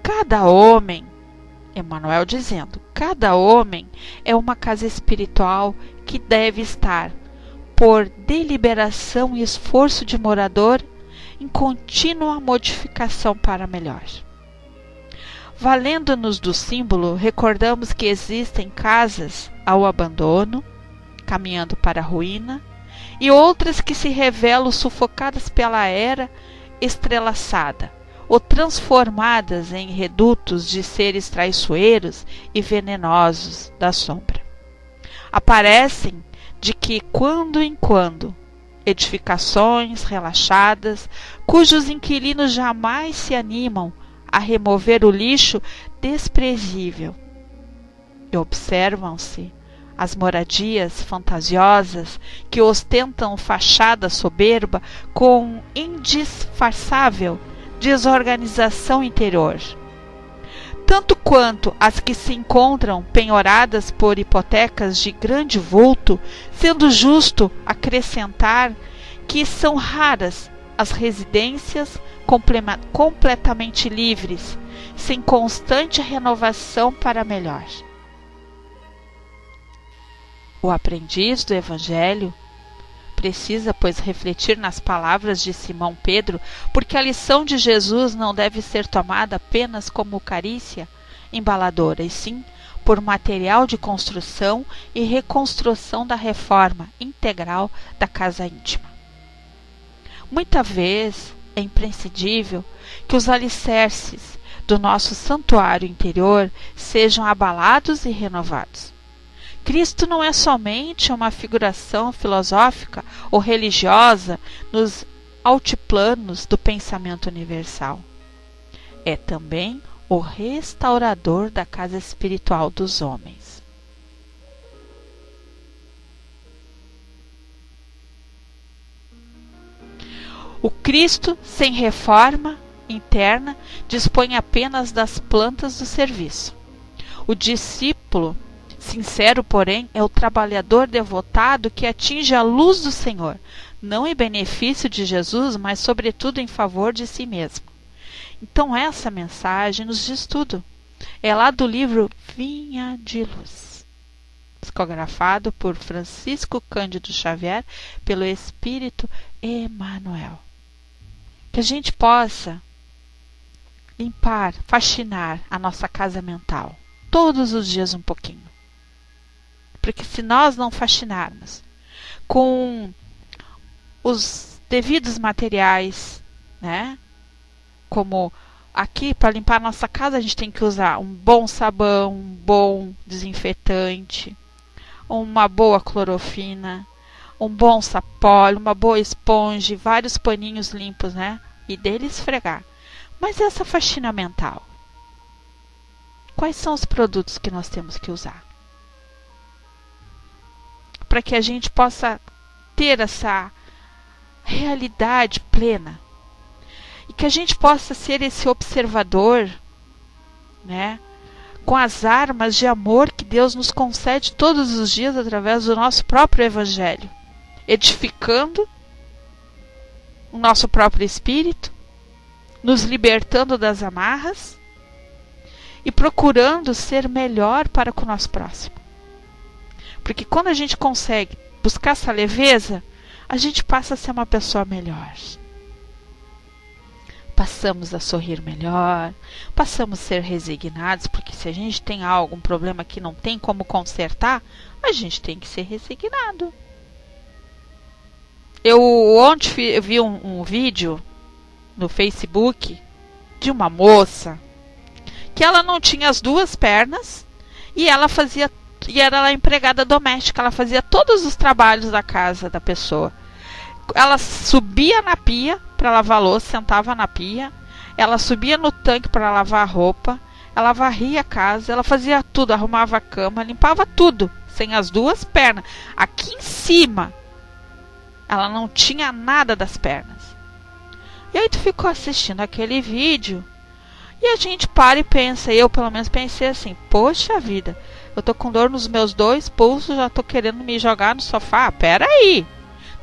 Cada homem, Emmanuel dizendo, cada homem é uma casa espiritual que deve estar, por deliberação e esforço de morador, em contínua modificação para melhor. Valendo-nos do símbolo, recordamos que existem casas ao abandono, caminhando para a ruína, e outras que se revelam sufocadas pela era estrelaçada, ou transformadas em redutos de seres traiçoeiros e venenosos da sombra. Aparecem de que, quando em quando, edificações relaxadas, cujos inquilinos jamais se animam a remover o lixo desprezível. E observam-se as moradias fantasiosas que ostentam fachada soberba com indisfarçável desorganização interior, tanto quanto as que se encontram penhoradas por hipotecas de grande vulto, sendo justo acrescentar que são raras as residências completamente livres, sem constante renovação para melhor. O aprendiz do Evangelho precisa, pois, refletir nas palavras de Simão Pedro, porque a lição de Jesus não deve ser tomada apenas como carícia embaladora, e sim por material de construção e reconstrução da reforma integral da casa íntima. Muita vez é imprescindível que os alicerces do nosso santuário interior sejam abalados e renovados. Cristo não é somente uma figuração filosófica ou religiosa nos altiplanos do pensamento universal. É também o restaurador da casa espiritual dos homens. O Cristo, sem reforma interna, dispõe apenas das plantas do serviço. O discípulo sincero, porém, é o trabalhador devotado que atinge a luz do Senhor, não em benefício de Jesus, mas sobretudo em favor de si mesmo. Então essa mensagem nos diz tudo. É lá do livro Vinha de Luz, psicografado por Francisco Cândido Xavier, pelo Espírito Emmanuel. Que a gente possa limpar, faxinar a nossa casa mental, todos os dias um pouquinho. Porque se nós não faxinarmos com os devidos materiais, né? Como aqui, para limpar a nossa casa, a gente tem que usar um bom sabão, um bom desinfetante, uma boa clorofina, um bom sapólio, uma boa esponja, vários paninhos limpos, né? E dele esfregar. Mas essa faxina mental, quais são os produtos que nós temos que usar? Para que a gente possa ter essa realidade plena e que a gente possa ser esse observador, né, com as armas de amor que Deus nos concede todos os dias através do nosso próprio Evangelho, edificando o nosso próprio espírito, nos libertando das amarras e procurando ser melhor para com o nosso próximo. Porque quando a gente consegue buscar essa leveza, a gente passa a ser uma pessoa melhor. Passamos a sorrir melhor, passamos a ser resignados, porque se a gente tem algum problema que não tem como consertar, a gente tem que ser resignado. Eu ontem vi um vídeo no Facebook de uma moça que ela não tinha as duas pernas e ela era empregada doméstica, ela fazia todos os trabalhos da casa da pessoa. Ela subia na pia para lavar louça, sentava na pia, ela subia no tanque para lavar a roupa, ela varria a casa, ela fazia tudo, arrumava a cama, limpava tudo, sem as duas pernas. Aqui em cima, ela não tinha nada das pernas. E aí tu ficou assistindo aquele vídeo e a gente para e pensa, eu pelo menos pensei assim, poxa vida, eu tô com dor nos meus dois pulsos, já tô querendo me jogar no sofá. Pera aí,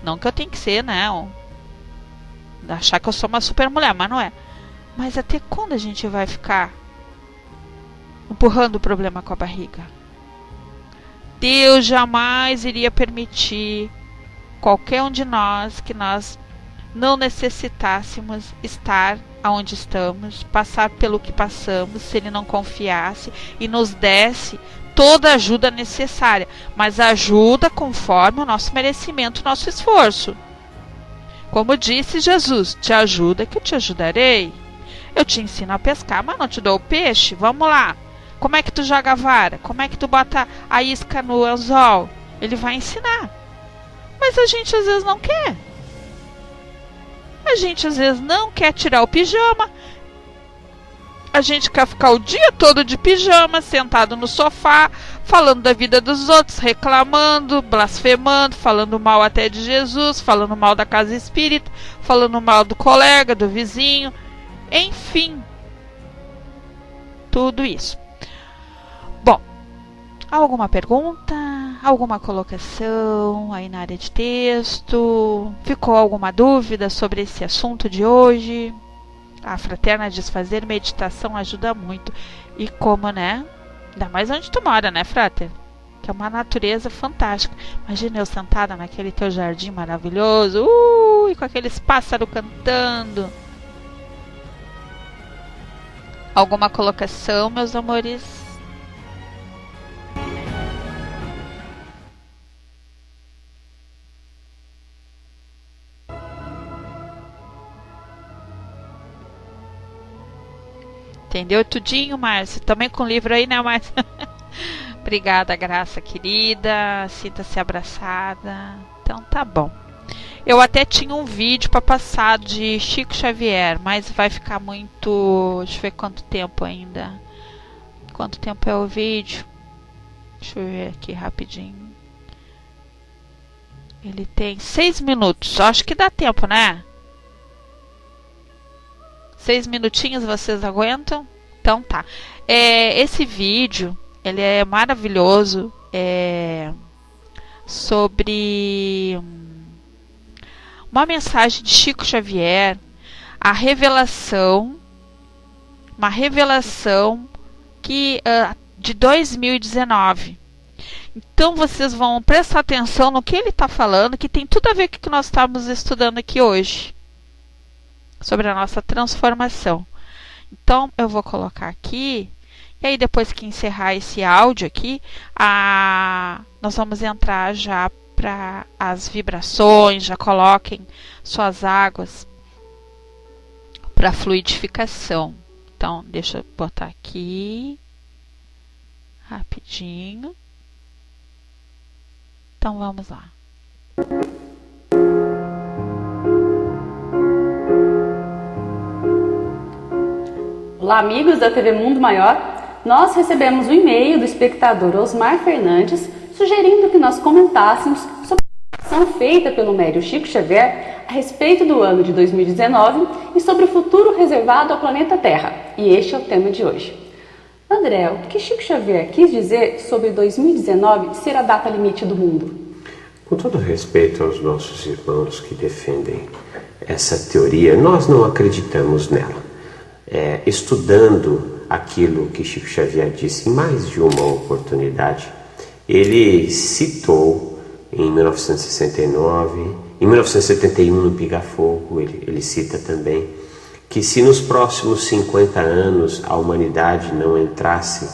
não que eu tenho que ser, né, achar que eu sou uma super mulher, mas não é. Mas até quando a gente vai ficar empurrando o problema com a barriga? Deus jamais iria permitir qualquer um de nós que nós não necessitássemos estar aonde estamos, passar pelo que passamos, se Ele não confiasse e nos desse toda a ajuda necessária, mas ajuda conforme o nosso merecimento, o nosso esforço. Como disse Jesus, te ajuda que eu te ajudarei. Eu te ensino a pescar, mas não te dou o peixe. Vamos lá. Como é que tu joga a vara? Como é que tu bota a isca no anzol? Ele vai ensinar. Mas a gente às vezes não quer. A gente às vezes não quer tirar o pijama. A gente quer ficar o dia todo de pijama, sentado no sofá, falando da vida dos outros, reclamando, blasfemando, falando mal até de Jesus, falando mal da casa espírita, falando mal do colega, do vizinho, enfim, tudo isso. Bom, alguma pergunta? Alguma colocação aí na área de texto? Ficou alguma dúvida sobre esse assunto de hoje? A fraterna desfazer meditação ajuda muito. E como, né? Ainda mais onde tu mora, né, frater? Que é uma natureza fantástica. Imagina eu sentada naquele teu jardim maravilhoso. E com aqueles pássaros cantando. Alguma colocação, meus amores? Entendeu tudinho, Márcia? Também com o livro aí, né, Márcia? Obrigada, Graça querida. Sinta-se abraçada. Então tá bom. Eu até tinha um vídeo para passar de Chico Xavier, mas vai ficar muito... Deixa eu ver quanto tempo ainda. Quanto tempo é o vídeo? Deixa eu ver aqui rapidinho. Ele tem 6 minutos. Acho que dá tempo, né? 6 minutinhos vocês aguentam? Então tá. Esse vídeo, ele é maravilhoso. Sobre uma mensagem de Chico Xavier. A revelação. Uma revelação de 2019. Então vocês vão prestar atenção no que ele está falando, que tem tudo a ver com o que nós estamos estudando aqui hoje. Sobre a nossa transformação. Então, eu vou colocar aqui. E aí, depois que encerrar esse áudio aqui, nós vamos entrar já para as vibrações. Já coloquem suas águas para fluidificação. Então, deixa eu botar aqui. Rapidinho. Então, vamos lá. Olá, amigos da TV Mundo Maior. Nós recebemos um e-mail do espectador Osmar Fernandes sugerindo que nós comentássemos sobre a ação feita pelo médium Chico Xavier a respeito do ano de 2019 e sobre o futuro reservado ao planeta Terra. E este é o tema de hoje. André, o que Chico Xavier quis dizer sobre 2019 ser a data limite do mundo? Com todo respeito aos nossos irmãos que defendem essa teoria, nós não acreditamos nela. Estudando aquilo que Chico Xavier disse em mais de uma oportunidade, ele citou em 1969, em 1971 no Piga Fogo, ele cita também que se nos próximos 50 anos a humanidade não entrasse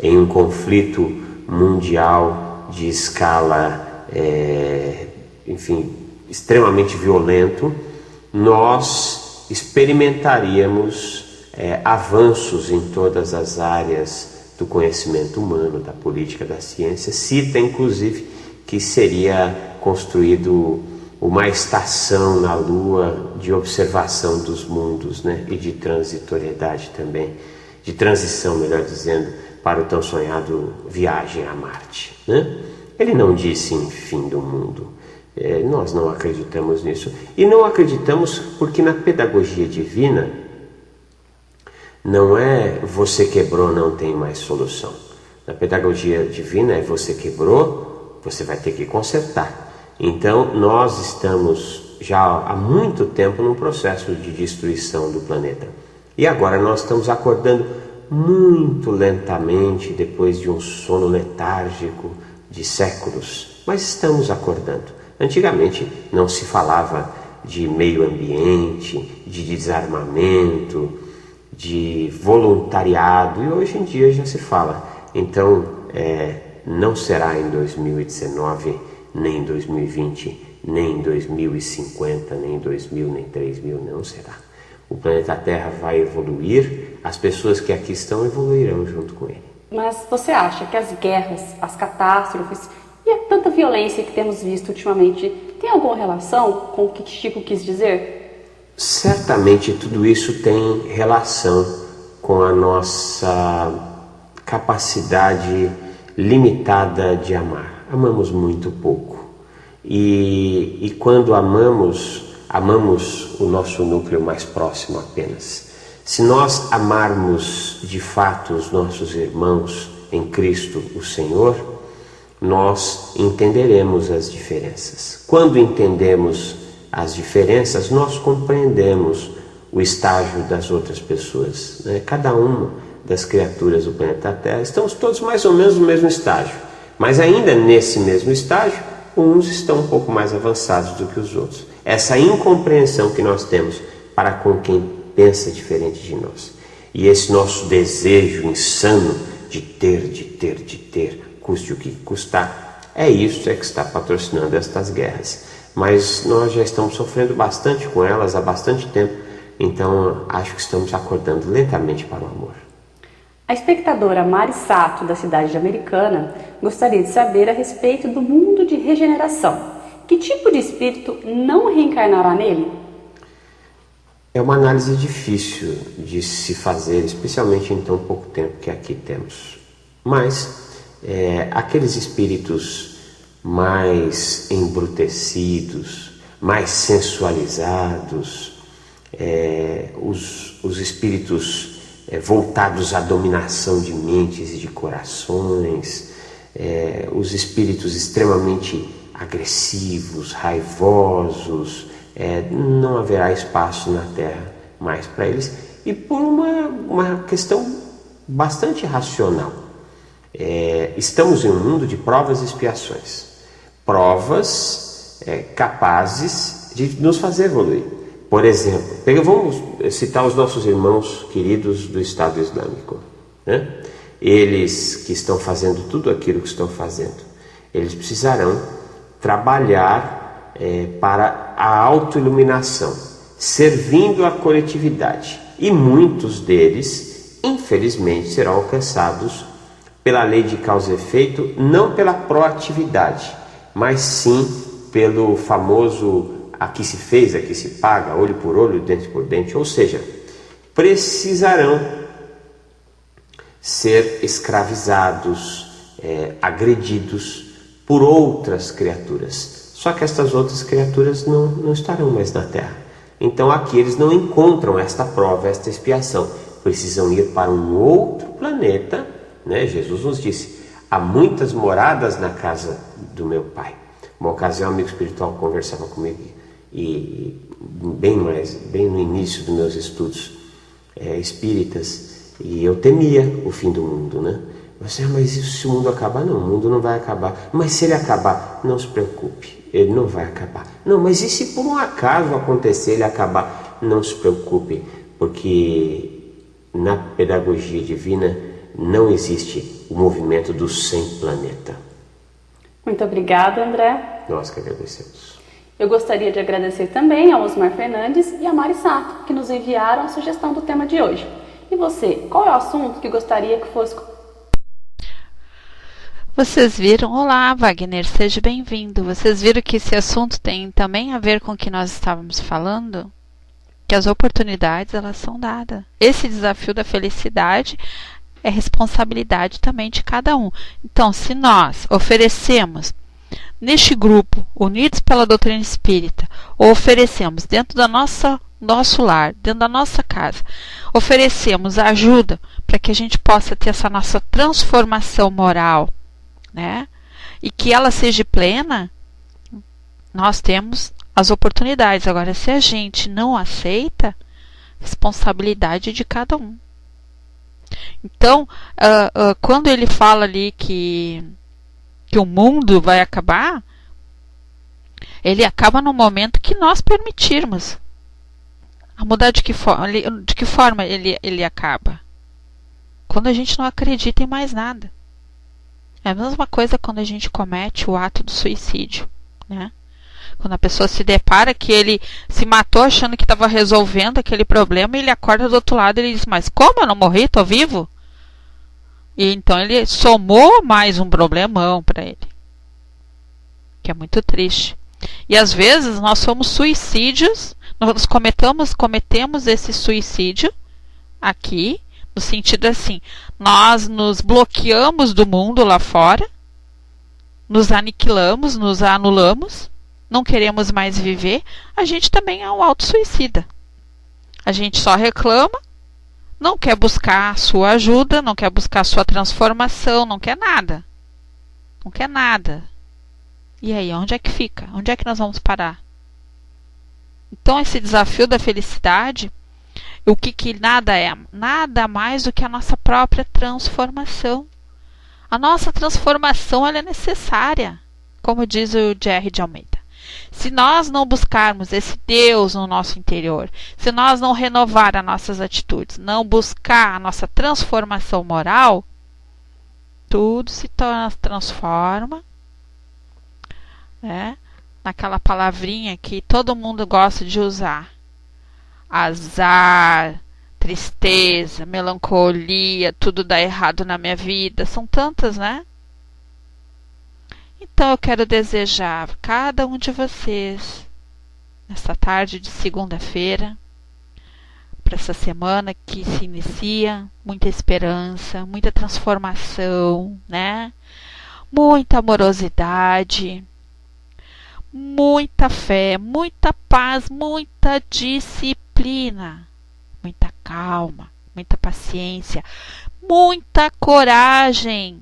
em um conflito mundial de escala, extremamente violento, nós experimentaríamos avanços em todas as áreas do conhecimento humano, da política, da ciência. Cita, inclusive, que seria construído uma estação na Lua de observação dos mundos, né? E de transitoriedade também, de transição, melhor dizendo, para o tão sonhado viagem a Marte, né? Ele não disse em fim do mundo. Nós não acreditamos nisso. E não acreditamos porque na pedagogia divina não é você quebrou, não tem mais solução. Na pedagogia divina é você quebrou, você vai ter que consertar. Então nós estamos já há muito tempo num processo de destruição do planeta. E agora nós estamos acordando muito lentamente depois de um sono letárgico de séculos, mas estamos acordando. Antigamente não se falava de meio ambiente, de desarmamento, de voluntariado, e hoje em dia já se fala. Então não será em 2019, nem em 2020, nem em 2050, nem em 2000, nem 3000, não será. O planeta Terra vai evoluir, as pessoas que aqui estão evoluirão junto com ele. Mas você acha que as guerras, as catástrofes e a tanta violência que temos visto ultimamente tem alguma relação com o que Chico quis dizer? Certamente tudo isso tem relação com a nossa capacidade limitada de amar. Amamos muito pouco. E quando amamos o nosso núcleo mais próximo apenas. Se nós amarmos de fato os nossos irmãos em Cristo, o Senhor, nós entenderemos as diferenças. Quando entendemos as diferenças, nós compreendemos o estágio das outras pessoas, né? Cada uma das criaturas do planeta Terra, estamos todos mais ou menos no mesmo estágio, mas ainda nesse mesmo estágio, uns estão um pouco mais avançados do que os outros. Essa incompreensão que nós temos para com quem pensa diferente de nós, e esse nosso desejo insano de ter, custe o que custar, é isso que está patrocinando estas guerras. Mas nós já estamos sofrendo bastante com elas há bastante tempo, então acho que estamos acordando lentamente para o amor. A espectadora Mari Sato, da cidade de Americana, gostaria de saber a respeito do mundo de regeneração. Que tipo de espírito não reencarnará nele? É uma análise difícil de se fazer, especialmente em tão pouco tempo que aqui temos. Mas aqueles espíritos mais embrutecidos, mais sensualizados, os espíritos voltados à dominação de mentes e de corações, os espíritos extremamente agressivos, raivosos, não haverá espaço na Terra mais para eles, e por uma questão bastante racional. Estamos em um mundo de provas e expiações, provas capazes de nos fazer evoluir. Por exemplo, vamos citar os nossos irmãos queridos do Estado Islâmico, né? Eles que estão fazendo tudo aquilo que estão fazendo, eles precisarão trabalhar para a autoiluminação, servindo a coletividade. E muitos deles, infelizmente, serão alcançados pela lei de causa e efeito, não pela proatividade, mas sim pelo famoso aqui se fez, aqui se paga, olho por olho, dente por dente. Ou seja, precisarão ser escravizados, agredidos por outras criaturas. Só que estas outras criaturas não estarão mais na Terra. Então aqui eles não encontram esta prova, esta expiação. Precisam ir para um outro planeta, né? Jesus nos disse, há muitas moradas na casa do meu Pai. Uma ocasião, um amigo espiritual conversava comigo e bem no início dos meus estudos espíritas, e eu temia o fim do mundo, né? Mas isso, se o mundo acabar? Não, o mundo não vai acabar. Mas se ele acabar, não se preocupe, ele não vai acabar. Não, mas e se por um acaso acontecer ele acabar? Não se preocupe, porque na pedagogia divina não existe o movimento do sem planeta. Muito obrigada, André. Nós que agradecemos. Eu gostaria de agradecer também ao Osmar Fernandes e a Mari Sato, que nos enviaram a sugestão do tema de hoje. E você, qual é o assunto que gostaria que fosse... Vocês viram? Olá, Wagner, seja bem-vindo. Vocês viram que esse assunto tem também a ver com o que nós estávamos falando? Que as oportunidades, elas são dadas. Esse desafio da felicidade é responsabilidade também de cada um. Então, se nós oferecemos neste grupo, unidos pela doutrina espírita, ou oferecemos dentro da nosso lar, dentro da nossa casa, oferecemos ajuda para que a gente possa ter essa nossa transformação moral, né? E que ela seja plena, nós temos as oportunidades. Agora, se a gente não aceita, responsabilidade de cada um. Então, quando ele fala ali que o mundo vai acabar, ele acaba no momento que nós permitirmos. A mudar de que forma ele acaba? Quando a gente não acredita em mais nada. É a mesma coisa quando a gente comete o ato do suicídio, né? Quando a pessoa se depara que ele se matou achando que estava resolvendo aquele problema, e ele acorda do outro lado e ele diz, mas como eu não morri, estou vivo? E então ele somou mais um problemão para ele, que é muito triste. E às vezes nós somos suicídios, nós cometemos esse suicídio aqui, no sentido assim, nós nos bloqueamos do mundo lá fora, nos aniquilamos, nos anulamos, não queremos mais viver, a gente também é um autossuicida. A gente só reclama, não quer buscar a sua ajuda, não quer buscar a sua transformação, não quer nada. Não quer nada. E aí, onde é que fica? Onde é que nós vamos parar? Então, esse desafio da felicidade, o que nada é? Nada mais do que a nossa própria transformação. A nossa transformação, ela é necessária, como diz o Jerry de Almeida. Se nós não buscarmos esse Deus no nosso interior, se nós não renovar as nossas atitudes, não buscar a nossa transformação moral, tudo se transforma, né, naquela palavrinha que todo mundo gosta de usar. Azar, tristeza, melancolia, tudo dá errado na minha vida. São tantas, né? Então eu quero desejar a cada um de vocês, nesta tarde de segunda-feira, para essa semana que se inicia, muita esperança, muita transformação, né? Muita amorosidade, muita fé, muita paz, muita disciplina, muita calma, muita paciência, muita coragem.